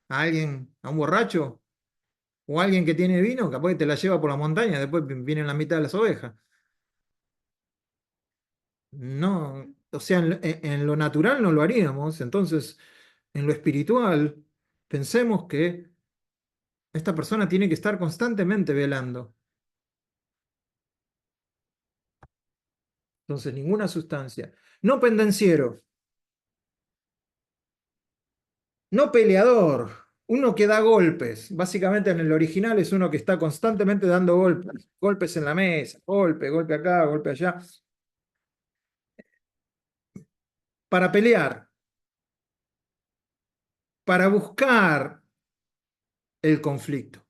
a alguien, a un borracho? ¿O a alguien que tiene vino? Capaz que te la lleva por la montaña, después vienen la mitad de las ovejas. No, o sea, en lo natural no lo haríamos, entonces en lo espiritual pensemos que esta persona tiene que estar constantemente velando. Entonces, ninguna sustancia. No pendenciero, no peleador, uno que da golpes. Básicamente en el original es uno que está constantemente dando golpes. Golpes en la mesa, golpe acá, golpe allá. Para pelear, para buscar el conflicto.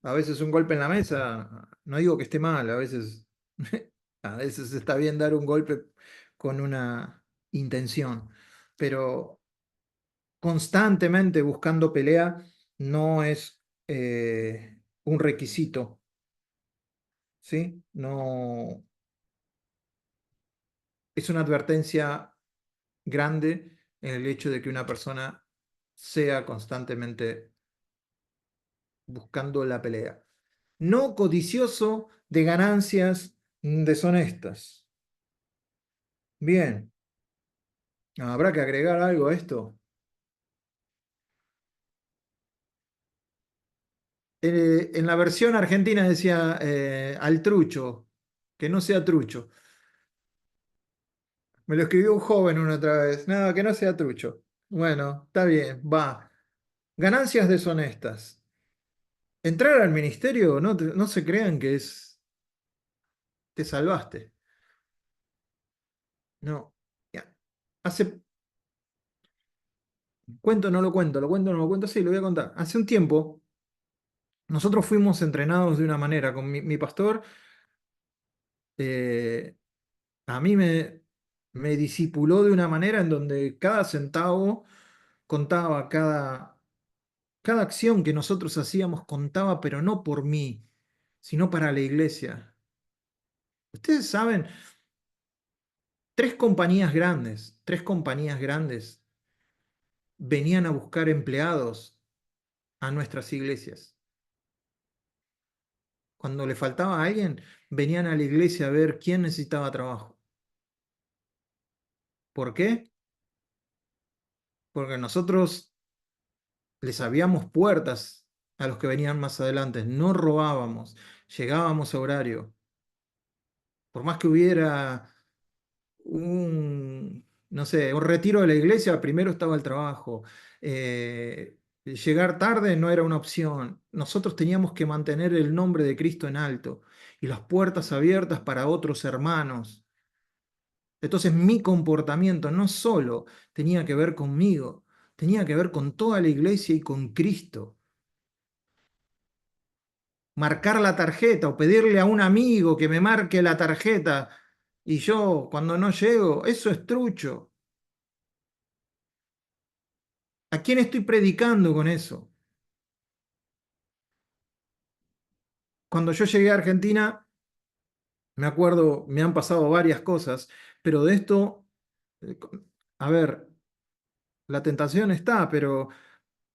A veces un golpe en la mesa, no digo que esté mal, a veces está bien dar un golpe con una intención, pero constantemente buscando pelea no es un requisito, ¿sí? No, es una advertencia grande en el hecho de que una persona sea constantemente buscando la pelea. No codicioso de ganancias deshonestas. Bien, ¿habrá que agregar algo a esto? En la versión argentina decía al trucho, que no sea trucho. Me lo escribió un joven una otra vez. No, que no sea trucho. Bueno, está bien, va. Ganancias deshonestas. Entrar al ministerio, no, no se crean que es... Te salvaste. No. Ya. Hace... Cuento, no lo cuento, lo cuento, no lo cuento, sí, lo voy a contar. Hace un tiempo, nosotros fuimos entrenados de una manera con mi pastor. eh, a mí me discipuló de una manera en donde cada centavo contaba, cada acción que nosotros hacíamos contaba, pero no por mí, sino para la iglesia. Ustedes saben, tres compañías grandes venían a buscar empleados a nuestras iglesias. Cuando le faltaba a alguien, venían a la iglesia a ver quién necesitaba trabajo. ¿Por qué? Porque nosotros les abríamos puertas a los que venían más adelante, no robábamos, llegábamos a horario. Por más que hubiera no sé, un retiro de la iglesia, primero estaba el trabajo. Llegar tarde no era una opción. Nosotros teníamos que mantener el nombre de Cristo en alto y las puertas abiertas para otros hermanos. Entonces mi comportamiento no solo tenía que ver conmigo, tenía que ver con toda la iglesia y con Cristo. Marcar la tarjeta o pedirle a un amigo que me marque la tarjeta y yo cuando no llego, eso es trucho. ¿A quién estoy predicando con eso? Cuando yo llegué a Argentina, me acuerdo, me han pasado varias cosas, pero de esto, eh, a ver, la tentación está, pero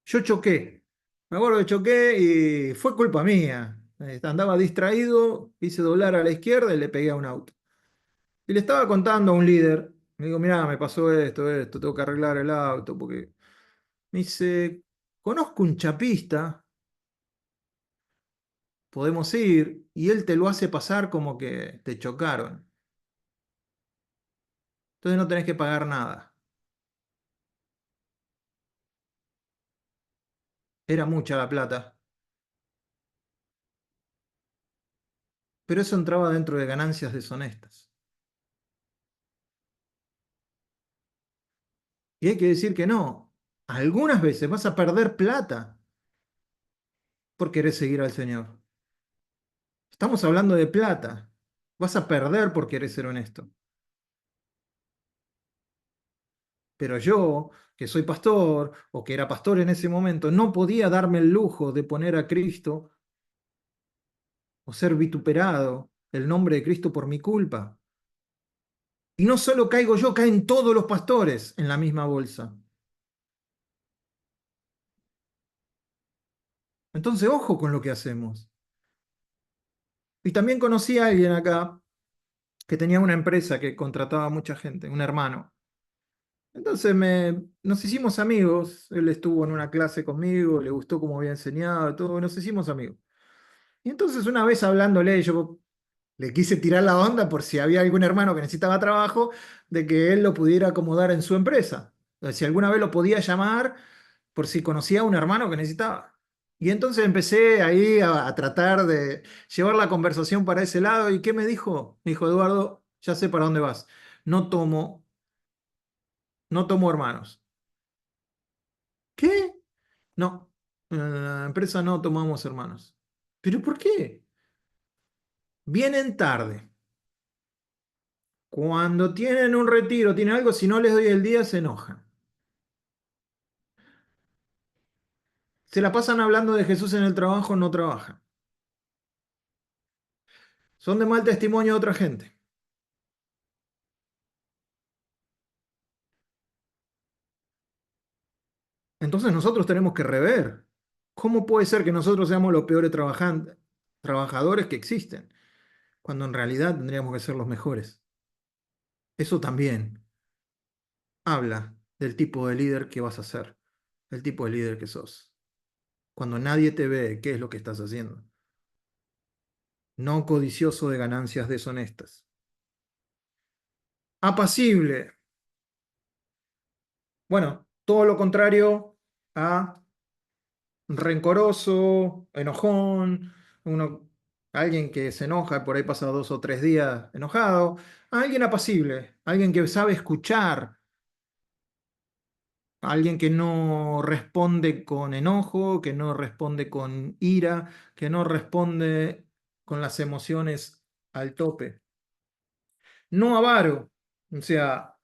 yo choqué. Me acuerdo que choqué y fue culpa mía. Andaba distraído, hice doblar a la izquierda y le pegué a un auto. Y le estaba contando a un líder, me digo, mirá, me pasó esto, tengo que arreglar el auto, porque me dice, conozco un chapista, podemos ir, y él te lo hace pasar como que te chocaron. Entonces no tenés que pagar nada. Era mucha la plata, pero eso entraba dentro de ganancias deshonestas. Y hay que decir que no. Algunas veces vas a perder plata por querer seguir al Señor. Estamos hablando de plata. Vas a perder por querer ser honesto. Pero yo, que soy pastor o que era pastor en ese momento, no podía darme el lujo de poner a Cristo o ser vituperado el nombre de Cristo por mi culpa. Y no solo caigo yo, caen todos los pastores en la misma bolsa. Entonces, ojo con lo que hacemos. Y también conocí a alguien acá que tenía una empresa que contrataba a mucha gente, un hermano. Entonces nos hicimos amigos, él estuvo en una clase conmigo, le gustó cómo había enseñado, todo, nos hicimos amigos. Y entonces una vez hablándole, yo le quise tirar la onda por si había algún hermano que necesitaba trabajo, de que él lo pudiera acomodar en su empresa. Si alguna vez lo podía llamar por si conocía a un hermano que necesitaba. Y entonces empecé ahí a tratar de llevar la conversación para ese lado. ¿Y qué me dijo? Me dijo, Eduardo, ya sé para dónde vas. No tomo, no tomo hermanos. ¿Qué? No, en la empresa no tomamos hermanos. ¿Pero por qué? Vienen tarde. Cuando tienen un retiro, tienen algo, si no les doy el día, se enojan. Se la pasan hablando de Jesús en el trabajo, no trabajan. Son de mal testimonio de otra gente. Entonces nosotros tenemos que rever. ¿Cómo puede ser que nosotros seamos los peores trabajadores que existen, cuando en realidad tendríamos que ser los mejores? Eso también habla del tipo de líder que vas a ser, del tipo de líder que sos. Cuando nadie te ve, ¿qué es lo que estás haciendo? No codicioso de ganancias deshonestas. Apacible. Bueno, todo lo contrario a rencoroso, enojón, alguien que se enoja, por ahí pasa 2 o 3 días enojado, alguien apacible, alguien que sabe escuchar, alguien que no responde con enojo, que no responde con ira, que no responde con las emociones al tope. No avaro, o sea,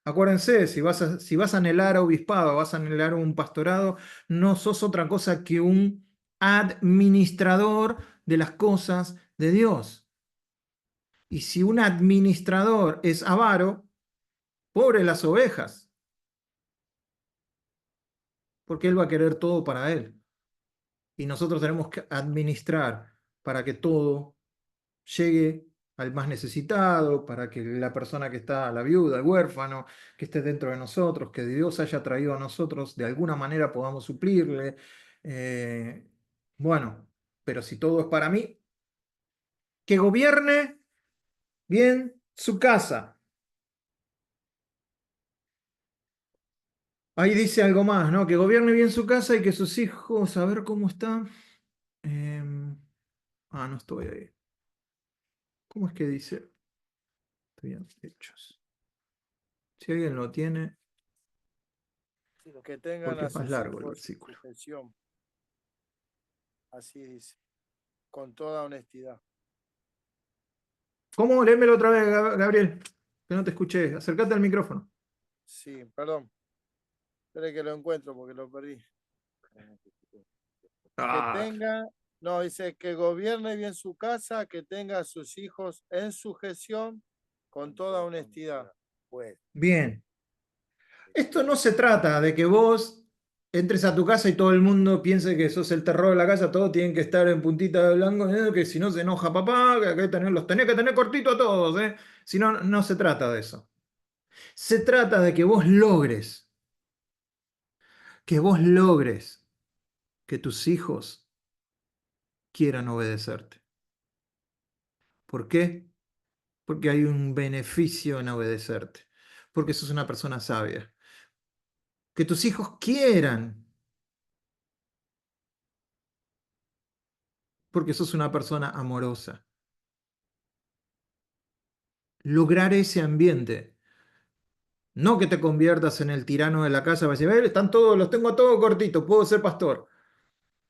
acuérdense, si vas a anhelar obispado, vas a anhelar un pastorado, no sos otra cosa que un administrador de las cosas de Dios. Y si un administrador es avaro, pobre las ovejas, porque él va a querer todo para él. Y nosotros tenemos que administrar para que todo llegue al más necesitado, para que la persona que está, la viuda, el huérfano, que esté dentro de nosotros, que Dios haya traído a nosotros, de alguna manera podamos suplirle. Eh, bueno, pero si todo es para mí, que gobierne bien su casa. Ahí dice algo más, ¿no? Que gobierne bien su casa y que sus hijos, a ver cómo está. No estoy ahí. ¿Cómo es que dice? Estoy en Hechos. Si alguien lo tiene, Los que tengan porque a es más sus largo el hijos en versículo. sujeción. Así dice, con toda honestidad. ¿Cómo? Léemelo otra vez, Gabriel, que no te escuché. Acércate al micrófono. Sí, perdón. Espere que lo encuentro porque lo perdí. Que Ah, tenga, no, dice que gobierne bien su casa, que tenga a sus hijos en sujeción con toda honestidad. Pues, bien. Esto no se trata de que vos entres a tu casa y todo el mundo piense que sos el terror de la casa, todos tienen que estar en puntita de blanco, que si no se enoja papá, que hay que los tenés que tener cortito a todos, ¿eh? Si no, no se trata de eso. Se trata de que vos logres que tus hijos quieran obedecerte. ¿Por qué? Porque hay un beneficio en obedecerte, porque sos una persona sabia. Que tus hijos quieran, porque sos una persona amorosa. Lograr ese ambiente. No que te conviertas en el tirano de la casa, vas a decir, están todos, los tengo a todos cortitos, puedo ser pastor.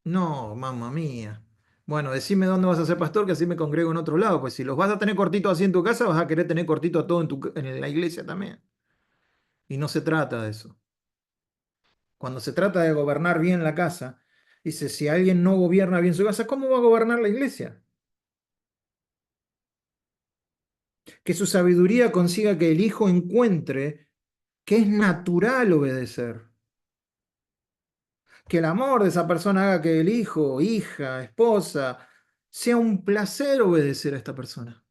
No, mamá mía. Bueno, decime dónde vas a ser pastor, que así me congrego en otro lado. Pues si los vas a tener cortitos así en tu casa, vas a querer tener cortito a todo en la iglesia también. Y no se trata de eso. Cuando se trata de gobernar bien la casa, dice, si alguien no gobierna bien su casa, ¿cómo va a gobernar la iglesia? Que su sabiduría consiga que el hijo encuentre que es natural obedecer. Que el amor de esa persona haga que el hijo, hija, esposa, sea un placer obedecer a esta persona.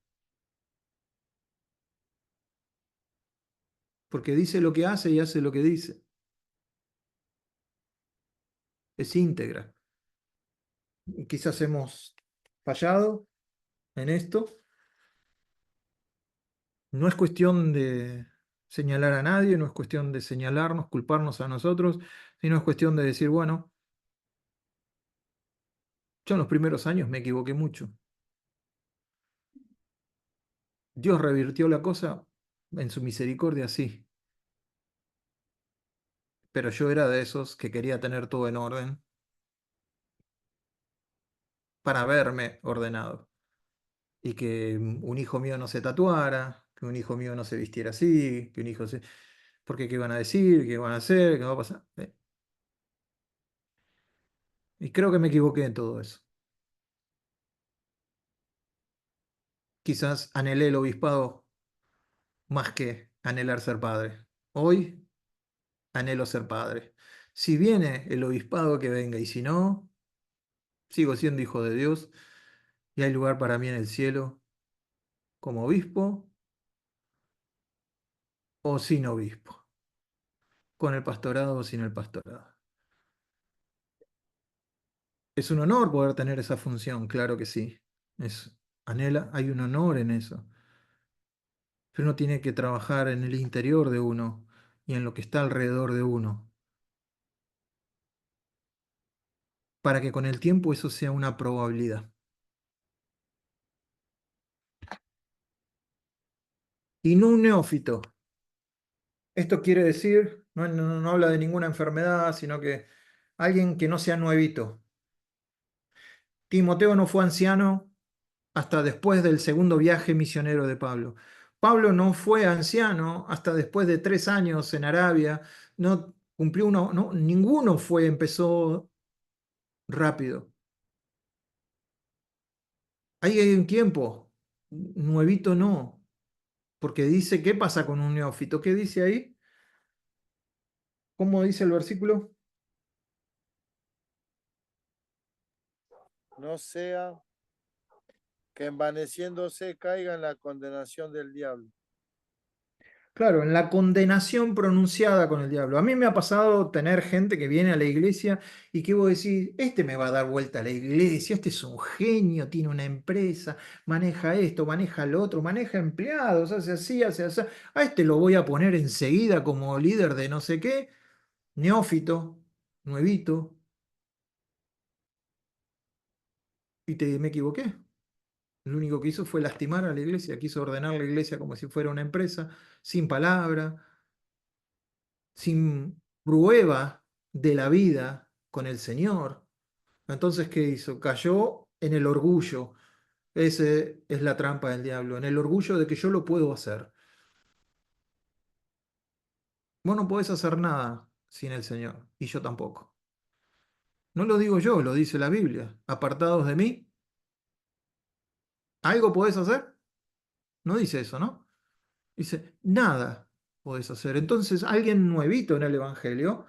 Porque dice lo que hace y hace lo que dice. Es íntegra. Y quizás hemos fallado en esto. No es cuestión de señalar a nadie, no es cuestión de señalarnos, culparnos a nosotros, sino es cuestión de decir, bueno, yo en los primeros años me equivoqué mucho. Dios revirtió la cosa en su misericordia, sí. Pero yo era de esos que quería tener todo en orden para verme ordenado. Y que un hijo mío no se tatuara, que un hijo mío no se vistiera así, que un hijo se... Porque qué van a decir, qué van a hacer, qué va a pasar. Y creo que me equivoqué en todo eso. Quizás anhelé el obispado más que anhelar ser padre. Hoy anhelo ser padre. Si viene el obispado, que venga, y si no, sigo siendo hijo de Dios y hay lugar para mí en el cielo como obispo o sin obispo, con el pastorado o sin el pastorado. Es un honor poder tener esa función, claro que sí. Hay un honor en eso. Pero uno tiene que trabajar en el interior de uno y en lo que está alrededor de uno, para que con el tiempo eso sea una probabilidad. Y no un neófito. Esto quiere decir, no habla de ninguna enfermedad, sino que alguien que no sea nuevito. Timoteo no fue anciano hasta después del segundo viaje misionero de Pablo. Pablo no fue anciano hasta después de 3 años en Arabia. No cumplió uno, no, ninguno empezó rápido. Ahí hay un tiempo. Nuevito no. Porque dice, ¿qué pasa con un neófito? ¿Qué dice ahí? ¿Cómo dice el versículo? no sea que envaneciéndose caiga en la condenación del diablo. Claro, en la condenación pronunciada con el diablo. A mí me ha pasado tener gente que viene a la iglesia y que vos decís, este me va a dar vuelta a la iglesia, este es un genio, tiene una empresa, maneja esto, maneja lo otro, maneja empleados, hace así, hace así. A este lo voy a poner enseguida como líder de no sé qué, neófito, nuevito, y me equivoqué. Lo único que hizo fue lastimar a la iglesia, quiso ordenar la iglesia como si fuera una empresa, sin palabra, sin prueba de la vida con el Señor. Entonces, ¿qué hizo? Cayó en el orgullo. Ese es la trampa del diablo, en el orgullo de que yo lo puedo hacer. Vos no podés hacer nada sin el Señor, y yo tampoco. No lo digo yo, lo dice la Biblia. Apartados de mí, ¿algo podés hacer? No dice eso, ¿no? Dice, nada podés hacer. Entonces, alguien nuevito en el Evangelio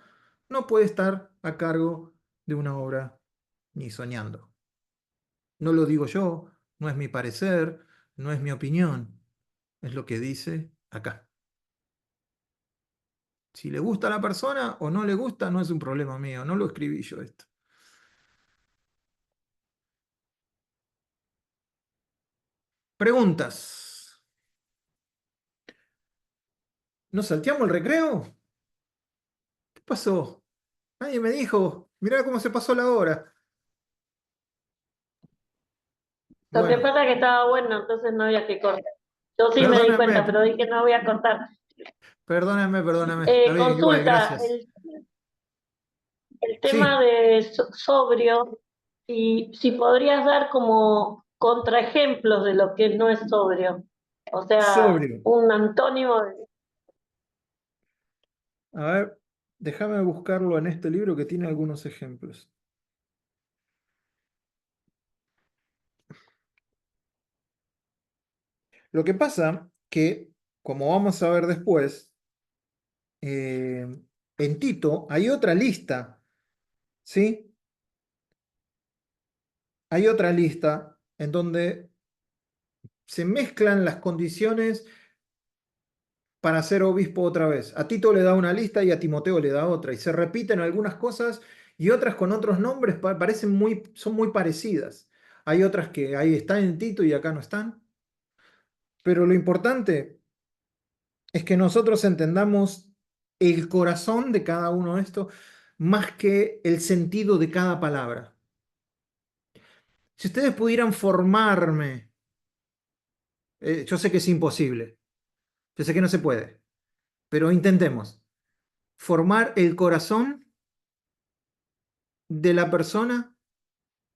no puede estar a cargo de una obra ni soñando. No lo digo yo, no es mi parecer, no es mi opinión, es lo que dice acá. Si le gusta a la persona o no le gusta, no es un problema mío, no lo escribí yo esto. Preguntas. ¿Nos salteamos el recreo? ¿Qué pasó? Nadie me dijo. Mirá cómo se pasó la hora. Lo que Bueno, pasa es que estaba bueno, entonces no había que cortar. Yo sí me di perdóname, cuenta, pero dije no voy a cortar. perdóname. Está bien, igual, Consulta, gracias. el Sí, tema de sobrio, y si podrías dar como contraejemplos de lo que no es sobrio. O sea, sobrio. un antónimo de... A ver, déjame buscarlo en este libro que tiene algunos ejemplos. Lo que pasa que, como vamos a ver después, en Tito hay otra lista, ¿sí? Hay otra lista en donde se mezclan las condiciones para ser obispo otra vez. A Tito le da una lista y a Timoteo le da otra, y se repiten algunas cosas y otras con otros nombres son muy parecidas. Hay otras que ahí están en Tito y acá no están. Pero lo importante es que nosotros entendamos el corazón de cada uno de estos más que el sentido de cada palabra. Si ustedes pudieran formarme, yo sé que es imposible, yo sé que no se puede, pero intentemos formar el corazón de la persona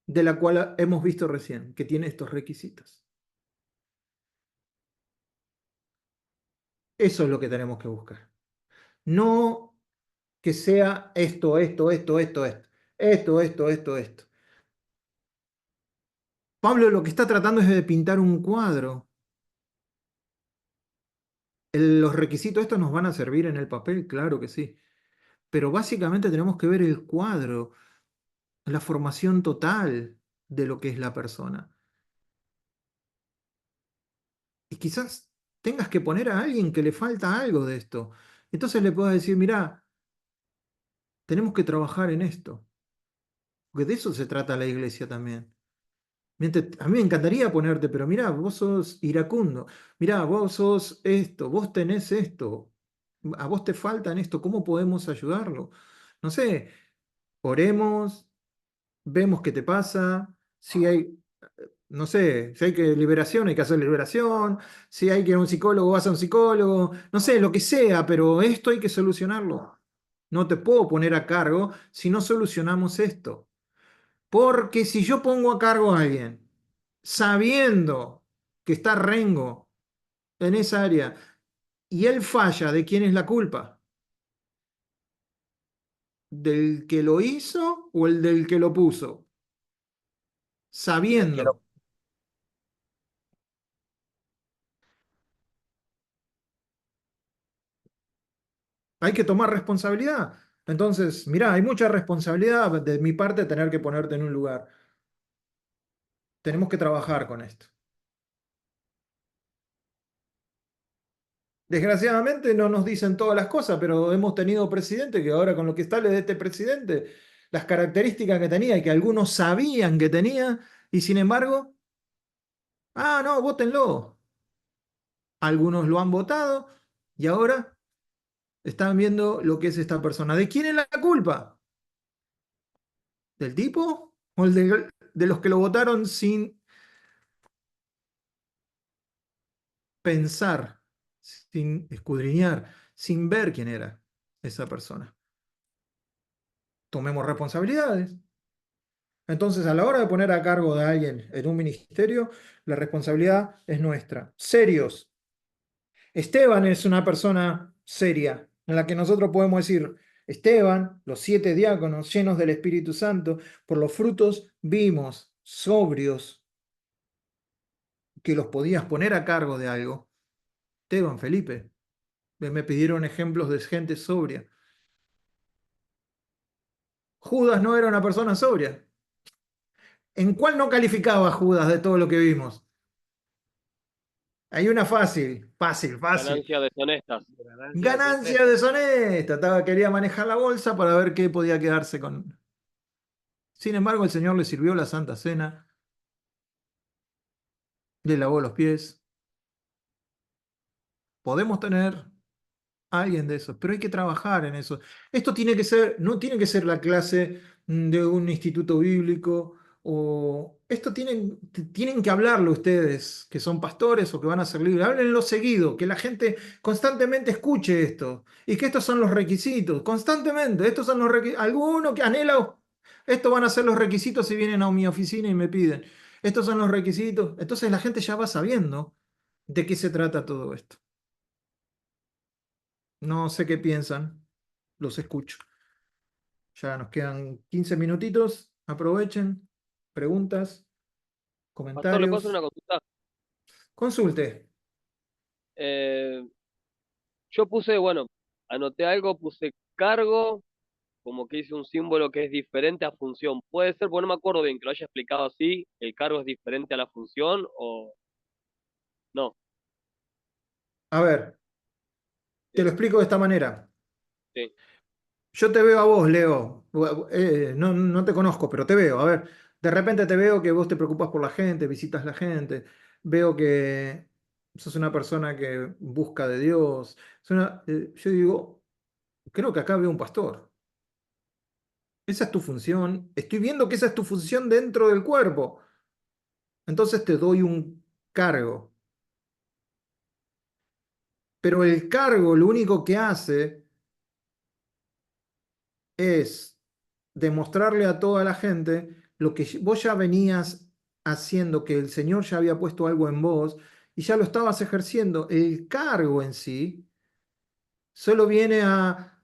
de la cual hemos visto recién, que tiene estos requisitos. Eso es lo que tenemos que buscar. No que sea esto. Pablo lo que está tratando es de pintar un cuadro. Los requisitos estos nos van a servir en el papel, claro que sí. Pero básicamente tenemos que ver el cuadro, la formación total de lo que es la persona. Y quizás tengas que poner a alguien que le falta algo de esto. Entonces le puedas decir, mirá, tenemos que trabajar en esto. Porque de eso se trata la iglesia también. A mí me encantaría ponerte, pero mirá, vos sos iracundo, mirá, vos sos esto, vos tenés esto, a vos te faltan esto, ¿cómo podemos ayudarlo? No sé, oremos, vemos qué te pasa, si hay, no sé, si hay que liberación, hay que hacer liberación, si hay que ir a un psicólogo, vas a un psicólogo, no sé, lo que sea, pero esto hay que solucionarlo. No te puedo poner a cargo si no solucionamos esto. Porque si yo pongo a cargo a alguien, sabiendo que está rengo en esa área, y él falla, ¿de quién es la culpa? ¿Del que lo hizo o el del que lo puso? Sabiendo. Hay que tomar responsabilidad. Entonces, mirá, hay mucha responsabilidad de mi parte tener que ponerte en un lugar. Tenemos que trabajar con esto. Desgraciadamente no nos dicen todas las cosas, pero hemos tenido presidente que ahora con lo que sale de este presidente, las características que tenía y que algunos sabían que tenía, y sin embargo, no, vótenlo. Algunos lo han votado y ahora están viendo lo que es esta persona. ¿De quién es la culpa? ¿Del tipo o de los que lo votaron sin pensar, sin escudriñar, sin ver quién era esa persona? Tomemos responsabilidades. Entonces, a la hora de poner a cargo de alguien en un ministerio, la responsabilidad es nuestra. Serios. Esteban es una persona seria, en la que nosotros podemos decir, Esteban, los 7 diáconos llenos del Espíritu Santo, por los frutos vimos sobrios que los podías poner a cargo de algo. Esteban, Felipe, me pidieron ejemplos de gente sobria. Judas no era una persona sobria. ¿En cuál no calificaba Judas de todo lo que vimos? Hay una fácil. Ganancias deshonestas. Ganancia deshonesta. Quería manejar la bolsa para ver qué podía quedarse con. Sin embargo, el Señor le sirvió la Santa Cena, le lavó los pies. Podemos tener a alguien de esos, pero hay que trabajar en eso. Esto tiene que ser, no tiene que ser la clase de un instituto bíblico, o esto tienen que hablarlo ustedes, que son pastores o que van a ser libres. Háblenlo seguido, que la gente constantemente escuche esto, y que estos son los requisitos, constantemente, estos son los requisitos. Alguno que anhela, estos van a ser los requisitos si vienen a mi oficina y me piden. Estos son los requisitos. Entonces la gente ya va sabiendo de qué se trata todo esto. No sé qué piensan, los escucho. Ya nos quedan 15 minutitos, aprovechen, preguntas, Pastor, ¿le puedo hacer comentarios. una consulta? Consulte. Yo puse, bueno, anoté algo, puse cargo, como que hice un símbolo que es diferente a función. Puede ser, porque no me acuerdo bien que lo haya explicado así, el cargo es diferente a la función o no. A ver, te Sí, lo explico de esta manera. sí. Yo te veo a vos, Leo. No te conozco, pero te veo. A ver, de repente te veo que vos te preocupas por la gente, visitas la gente. Veo que sos una persona que busca de Dios. Yo digo, creo que acá veo un pastor. Esa es tu función. Estoy viendo que esa es tu función dentro del cuerpo. Entonces te doy un cargo. Pero el cargo lo único que hace es demostrarle a toda la gente lo que vos ya venías haciendo, que el Señor ya había puesto algo en vos y ya lo estabas ejerciendo. El cargo en sí solo viene a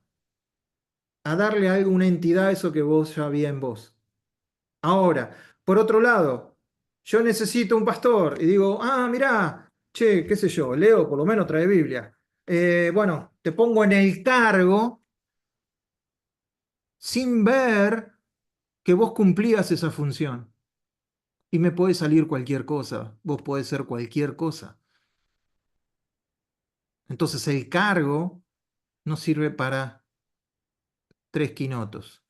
darle algo, una entidad a eso que vos ya había en vos. Ahora, por otro lado, yo necesito un pastor y digo, mirá, che, qué sé yo, Leo por lo menos trae Biblia. Bueno, te pongo en el cargo sin ver que vos cumplías esa función. Y me puede salir cualquier cosa, vos podés ser cualquier cosa. Entonces el cargo no sirve para 3 quinotos.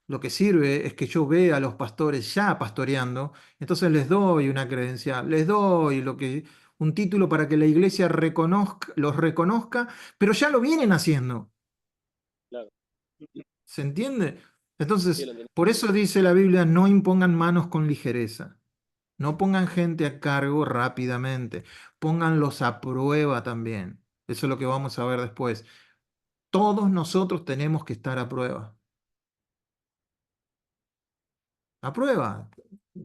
Lo que sirve es que yo vea a los pastores ya pastoreando, entonces les doy una credencial, les doy un título para que la iglesia los reconozca, pero ya lo vienen haciendo. Claro. ¿Se entiende? Sí, Entonces, lo entiendo. por eso dice la Biblia, no impongan manos con ligereza. No pongan gente a cargo rápidamente, pónganlos a prueba también. Eso es lo que vamos a ver después. Todos nosotros tenemos que estar a prueba. A prueba.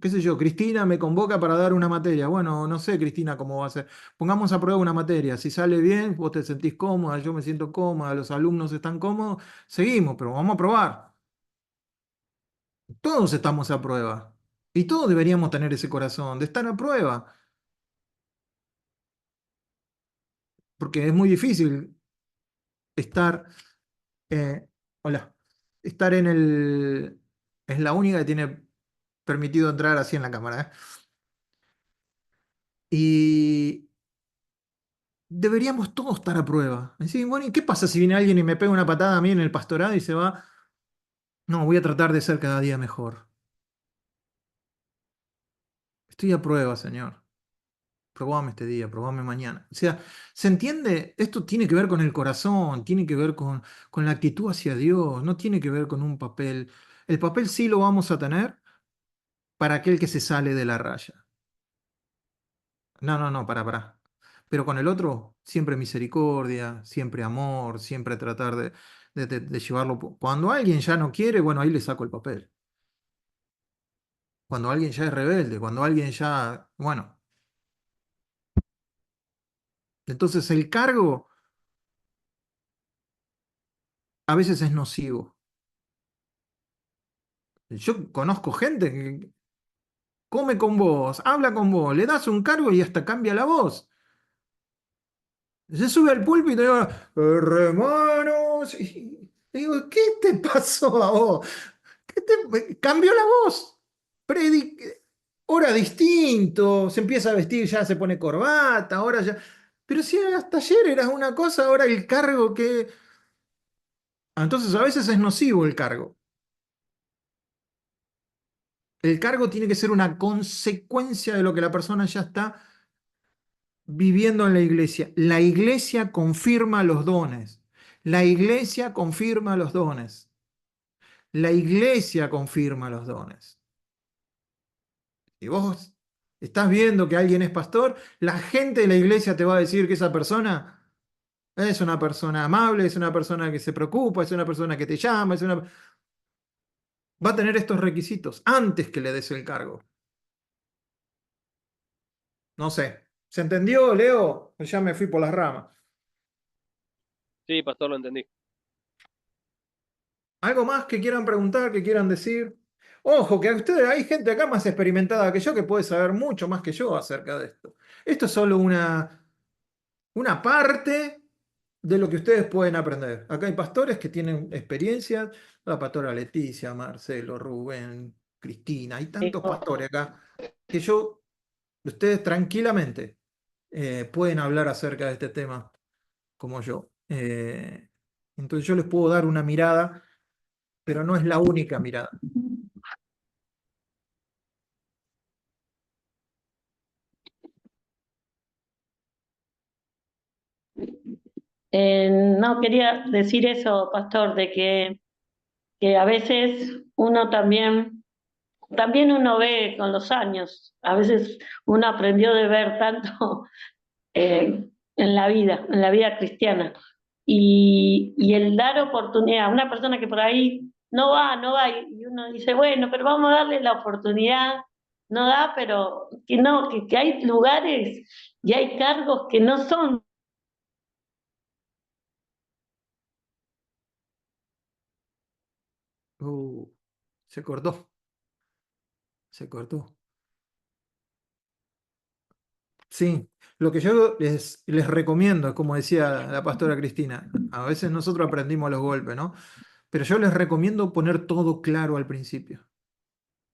¿Qué sé yo? Cristina me convoca para dar una materia. Bueno, no sé, Cristina, cómo va a ser. Pongamos a prueba una materia. Si sale bien, vos te sentís cómoda, yo me siento cómoda, los alumnos están cómodos, seguimos, pero vamos a probar. Todos estamos a prueba. Y todos deberíamos tener ese corazón de estar a prueba. Porque es muy difícil estar, hola, estar es la única que tiene permitido entrar así en la cámara, ¿eh? Y deberíamos todos estar a prueba. Decir, bueno, ¿y qué pasa si viene alguien y me pega una patada a mí en el pastorado y se va? No, voy a tratar de ser cada día mejor. Estoy a prueba, Señor. Probame este día, probame mañana. O sea, ¿se entiende? Esto tiene que ver con el corazón, tiene que ver con la actitud hacia Dios, no tiene que ver con un papel. El papel sí lo vamos a tener para aquel que se sale de la raya. No, para. Pero con el otro, siempre misericordia, siempre amor, siempre tratar de llevarlo. Cuando alguien ya no quiere, bueno, ahí le saco el papel. Cuando alguien ya es rebelde, cuando alguien ya, bueno. Entonces el cargo a veces es nocivo. Yo conozco gente que come con vos, habla con vos, le das un cargo y hasta cambia la voz. Se sube al púlpito y digo, hermanos, y digo, ¿qué te pasó a vos? Cambió la voz. Ahora distinto, se empieza a vestir, ya se pone corbata, ahora ya. Pero si hasta ayer eras una cosa, ahora el cargo que. Entonces a veces es nocivo el cargo. El cargo tiene que ser una consecuencia de lo que la persona ya está viviendo en la iglesia. La iglesia confirma los dones. La iglesia confirma los dones. La iglesia confirma los dones. Y vos estás viendo que alguien es pastor, la gente de la iglesia te va a decir que esa persona es una persona amable, es una persona que se preocupa, es una persona que te llama, va a tener estos requisitos antes que le des el cargo. No sé. ¿Se entendió, Leo? Ya me fui por las ramas. Sí, pastor, lo entendí. ¿Algo más que quieran preguntar, que quieran decir? Ojo, que a ustedes hay gente acá más experimentada que yo que puede saber mucho más que yo acerca de esto. Esto es solo una parte de lo que ustedes pueden aprender. Acá hay pastores que tienen experiencias, la pastora Leticia, Marcelo, Rubén, Cristina, hay tantos pastores acá que ustedes tranquilamente pueden hablar acerca de este tema como yo. Entonces yo les puedo dar una mirada, pero no es la única mirada. No quería decir eso, pastor, de que a veces uno también uno ve con los años, a veces uno aprendió de ver tanto en la vida cristiana. Y el dar oportunidad a una persona que por ahí no va, y uno dice, bueno, pero vamos a darle la oportunidad, no da, pero que no, que hay lugares y hay cargos que no son. Se cortó. Se cortó. Sí, lo que yo les recomiendo, como decía la pastora Cristina, a veces nosotros aprendimos a los golpes, ¿no? Pero yo les recomiendo poner todo claro al principio.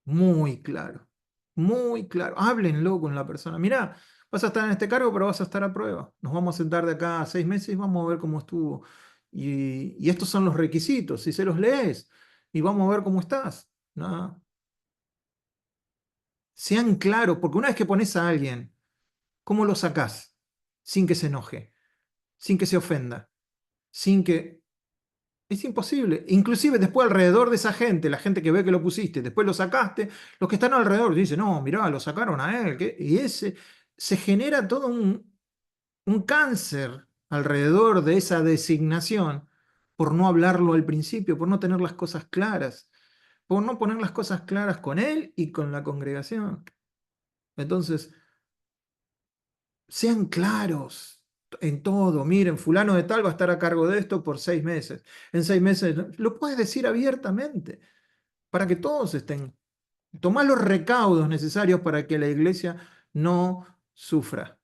Muy claro. Muy claro. Háblenlo con la persona. Mirá, vas a estar en este cargo, pero vas a estar a prueba. Nos vamos a sentar de acá a 6 meses y vamos a ver cómo estuvo. Y estos son los requisitos, si se los lees, y vamos a ver cómo estás, ¿no? Sean claros, porque una vez que pones a alguien, ¿cómo lo sacás? Sin que se enoje, sin que se ofenda, sin que. Es imposible. Inclusive después alrededor de esa gente, la gente que ve que lo pusiste, después lo sacaste, los que están alrededor dicen, no, mirá, lo sacaron a él. Y se genera todo un cáncer alrededor de esa designación por no hablarlo al principio, por no tener las cosas claras, por no poner las cosas claras con él y con la congregación. Entonces, sean claros en todo. Miren, fulano de tal va a estar a cargo de esto por 6 meses. En 6 meses lo puedes decir abiertamente para que todos estén. Tomá los recaudos necesarios para que la iglesia no sufra.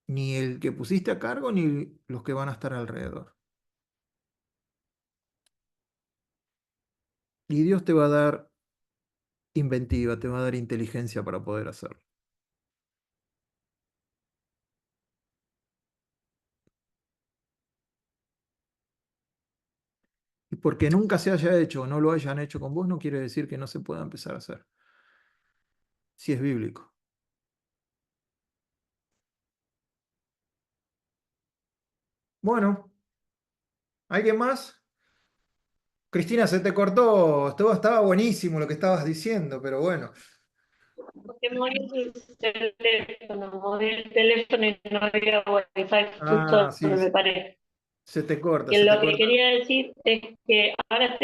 Ni el que pusiste a cargo, ni los que van a estar alrededor. Y Dios te va a dar inventiva, te va a dar inteligencia para poder hacerlo. Y porque nunca se haya hecho o no lo hayan hecho con vos, no quiere decir que no se pueda empezar a hacer. Si es bíblico. Bueno, ¿alguien más? Cristina, se te cortó, todo estaba buenísimo lo que estabas diciendo, pero bueno. Porque moví el teléfono y no había wifi Ah, justo sí, donde me paré. se te corta, Que se te lo que corta. quería decir es que ahora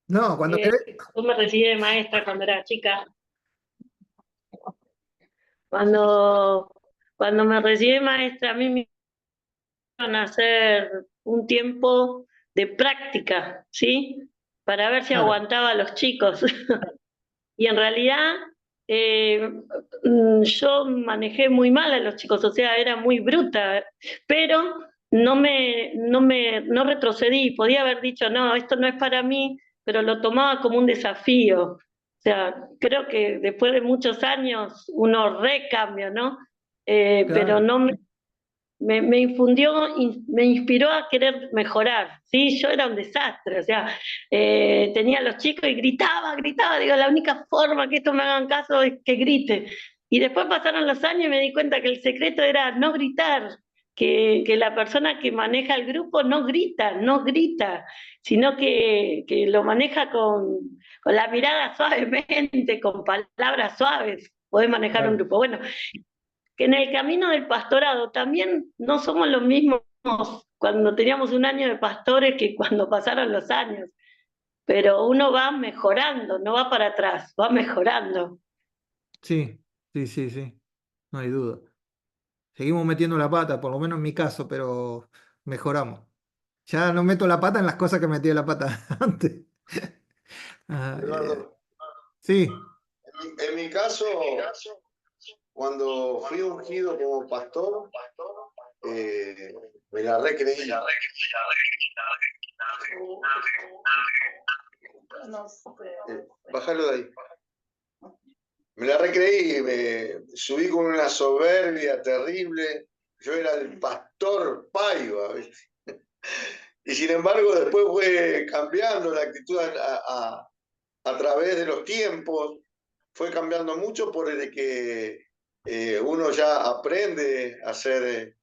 No, cuando querés. yo me recibí de maestra cuando era chica. Cuando cuando me recibí maestra, a mí me iban a hacer un tiempo de práctica, ¿sí? Para ver si Claro, aguantaba a los chicos. Y en realidad yo manejé muy mal a los chicos, o sea, era muy bruta, pero no retrocedí, podía haber dicho, no, esto no es para mí, pero lo tomaba como un desafío. O sea, creo que después de muchos años uno recambia, ¿no? Pero claro. no me inspiró a querer mejorar, ¿sí? Yo era un desastre, o sea, tenía a los chicos y gritaba, digo, la única forma que esto me hagan caso es que grite. Y después pasaron los años y me di cuenta que el secreto era no gritar, que la persona que maneja el grupo no grita, sino que lo maneja con la mirada suavemente, con palabras suaves, podés manejar un Claro. grupo. Bueno, que en el camino del pastorado también no somos los mismos cuando teníamos un año de pastores que cuando pasaron los años, pero uno va mejorando, no va para atrás, va mejorando. Sí, sí, sí, sí, no hay duda. Seguimos metiendo la pata, por lo menos en mi caso, pero mejoramos. Ya no meto la pata en las cosas que metí la pata antes. Ah, Eduardo, sí, en mi caso, cuando fui ungido como pastor, me la recreí. Bájalo de ahí. Me la recreí, me subí con una soberbia terrible. Yo era el pastor Paiva, ¿viste? Y sin embargo, después fue cambiando la actitud a través de los tiempos, fue cambiando mucho por el que uno ya aprende a ser,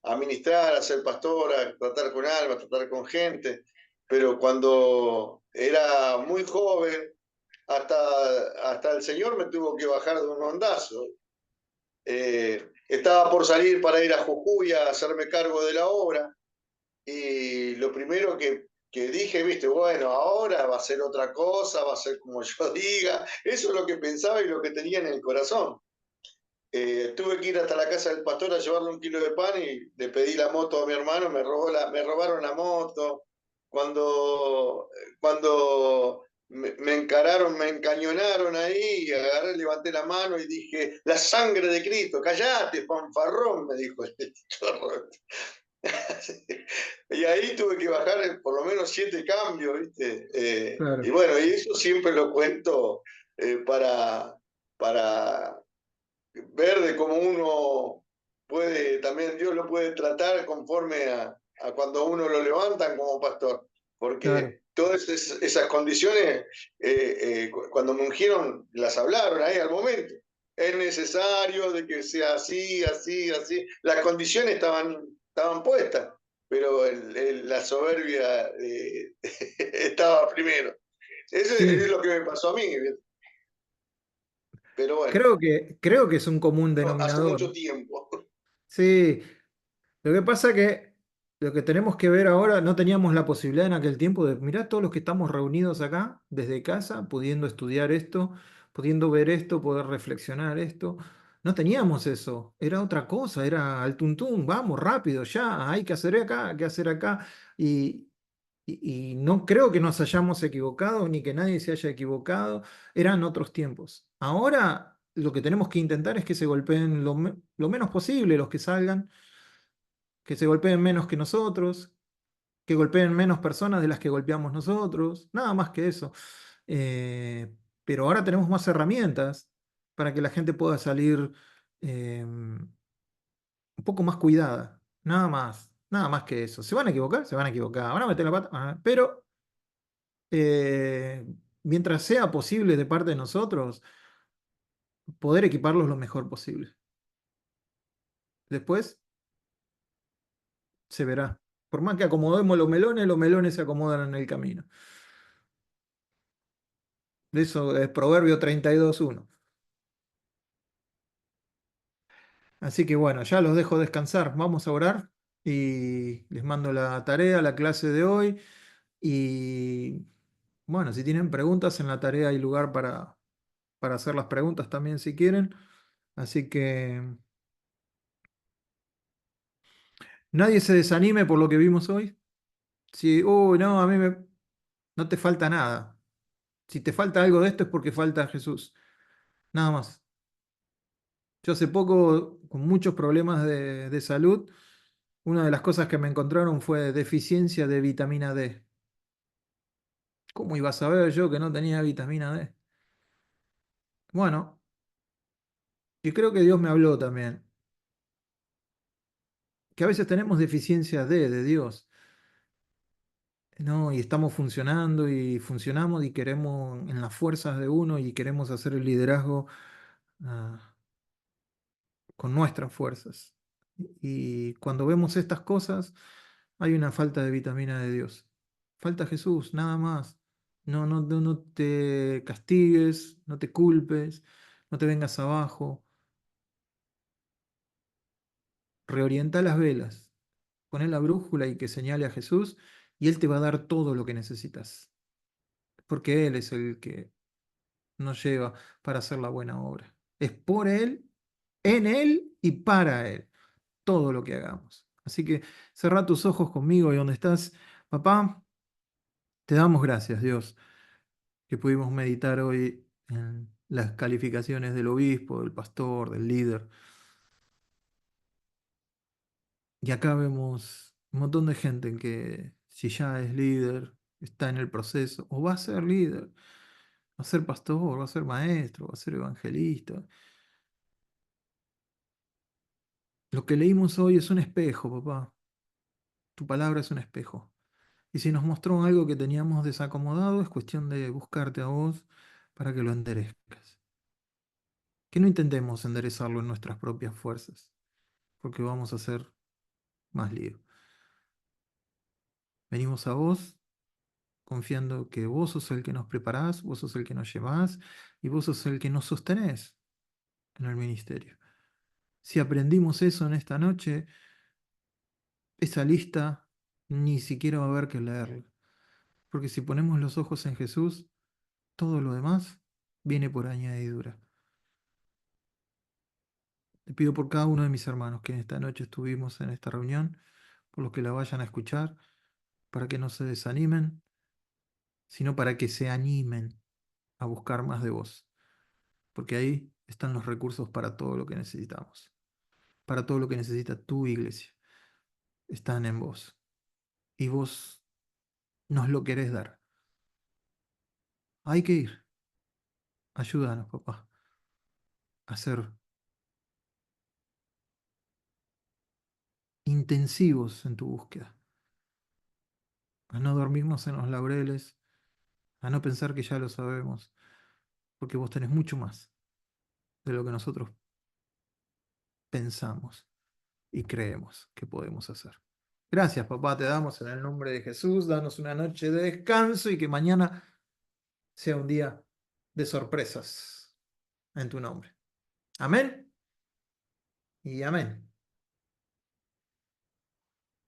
a ministrar, a ser pastor, a tratar con almas, a tratar con gente. Pero cuando era muy joven, hasta el Señor me tuvo que bajar de un ondazo. Estaba por salir para ir a Jujuy a hacerme cargo de la obra y lo primero que dije, viste, bueno, ahora va a ser otra cosa, va a ser como yo diga, eso es lo que pensaba y lo que tenía en el corazón. Tuve que ir hasta la casa del pastor a llevarle 1 kilo de pan y le pedí la moto a mi hermano, me robaron la moto. Cuando me encararon, me encañonaron ahí, y agarré, levanté la mano y dije, la sangre de Cristo, callate, fanfarrón, me dijo el chorro. Y ahí tuve que bajar por lo menos 7 cambios, ¿viste? Y claro. bueno, y eso siempre lo cuento para ver de cómo uno puede, también Dios lo puede tratar conforme a cuando uno lo levantan como pastor. Claro. Porque todas esas condiciones, cuando me ungieron, las hablaron ahí al momento. Es necesario de que sea así, así, así. Las condiciones estaban puestas, pero la soberbia estaba primero. Eso es Sí, lo que me pasó a mí. Pero bueno, creo que es un común hace denominador. mucho tiempo. Sí, lo que pasa que lo que tenemos que ver ahora, no teníamos la posibilidad en aquel tiempo de mirar todos los que estamos reunidos acá, desde casa, pudiendo estudiar esto, pudiendo ver esto, poder reflexionar esto. No teníamos eso, era otra cosa, era al tuntún, vamos, rápido, ya, hay que hacer acá, hay que hacer acá. Y, y no creo que nos hayamos equivocado, ni que nadie se haya equivocado, eran otros tiempos. Ahora lo que tenemos que intentar es que se golpeen lo menos posible los que salgan, que se golpeen menos que nosotros, que golpeen menos personas de las que golpeamos nosotros, nada más que eso. Pero ahora tenemos más herramientas para que la gente pueda salir un poco más cuidada, nada más que eso. ¿Se van a equivocar? Se van a equivocar, van a meter la pata, pero eh, mientras sea posible de parte de nosotros, poder equiparlos lo mejor posible. Después se verá. Por más que acomodemos los melones se acomodan en el camino. De eso es Proverbio 32:1. Así que bueno, ya los dejo descansar. Vamos a orar y les mando la tarea, la clase de hoy. Y bueno, si tienen preguntas en la tarea hay lugar para hacer las preguntas también si quieren. Así que Nadie se desanime por lo que vimos hoy. Si, no, no te falta nada. Si te falta algo de esto es porque falta Jesús. Nada más. Yo hace poco, con muchos problemas de salud, una de las cosas que me encontraron fue deficiencia de vitamina D. ¿Cómo iba a saber yo que no tenía vitamina D? Bueno, y creo que Dios me habló también, que a veces tenemos deficiencia de Dios, ¿no? Y estamos funcionando y funcionamos y queremos en las fuerzas de uno y queremos hacer el liderazgo con nuestras fuerzas. Y cuando vemos estas cosas, hay una falta de vitamina de Dios. Falta Jesús, nada más. No te castigues, no te culpes, no te vengas abajo. Reorienta las velas, poné la brújula y que señale a Jesús y Él te va a dar todo lo que necesitas. Porque Él es el que nos lleva para hacer la buena obra. Es por Él, en Él y para Él todo lo que hagamos. Así que cerrá tus ojos conmigo y donde estás, papá, te damos gracias, Dios, que pudimos meditar hoy en las calificaciones del obispo, del pastor, del líder. Y acá vemos un montón de gente que si ya es líder, está en el proceso, o va a ser líder, va a ser pastor, va a ser maestro, va a ser evangelista. Lo que leímos hoy es un espejo, papá. Tu palabra es un espejo. Y si nos mostró algo que teníamos desacomodado, es cuestión de buscarte a vos para que lo enderezcas. Que no intentemos enderezarlo en nuestras propias fuerzas, porque vamos a hacer más lío. Venimos a vos confiando que vos sos el que nos preparás, vos sos el que nos llevás y vos sos el que nos sostenés en el ministerio. Si aprendimos eso en esta noche, esa lista ni siquiera va a haber que leerla. Porque si ponemos los ojos en Jesús, todo lo demás viene por añadidura. Te pido por cada uno de mis hermanos que en esta noche estuvimos en esta reunión, por los que la vayan a escuchar, para que no se desanimen, sino para que se animen a buscar más de vos. Porque ahí están los recursos para todo lo que necesitamos. Para todo lo que necesita tu iglesia. Están en vos. Y vos nos lo querés dar. Hay que ir. Ayúdanos, papá, a ser intensivos en tu búsqueda. A no dormirnos en los laureles. A no pensar que ya lo sabemos. Porque vos tenés mucho más de lo que nosotros pensamos y creemos que podemos hacer. Gracias, papá, te damos en el nombre de Jesús. Danos una noche de descanso y que mañana sea un día de sorpresas en tu nombre. Amén y amén.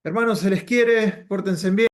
Hermanos, se les quiere, pórtense bien.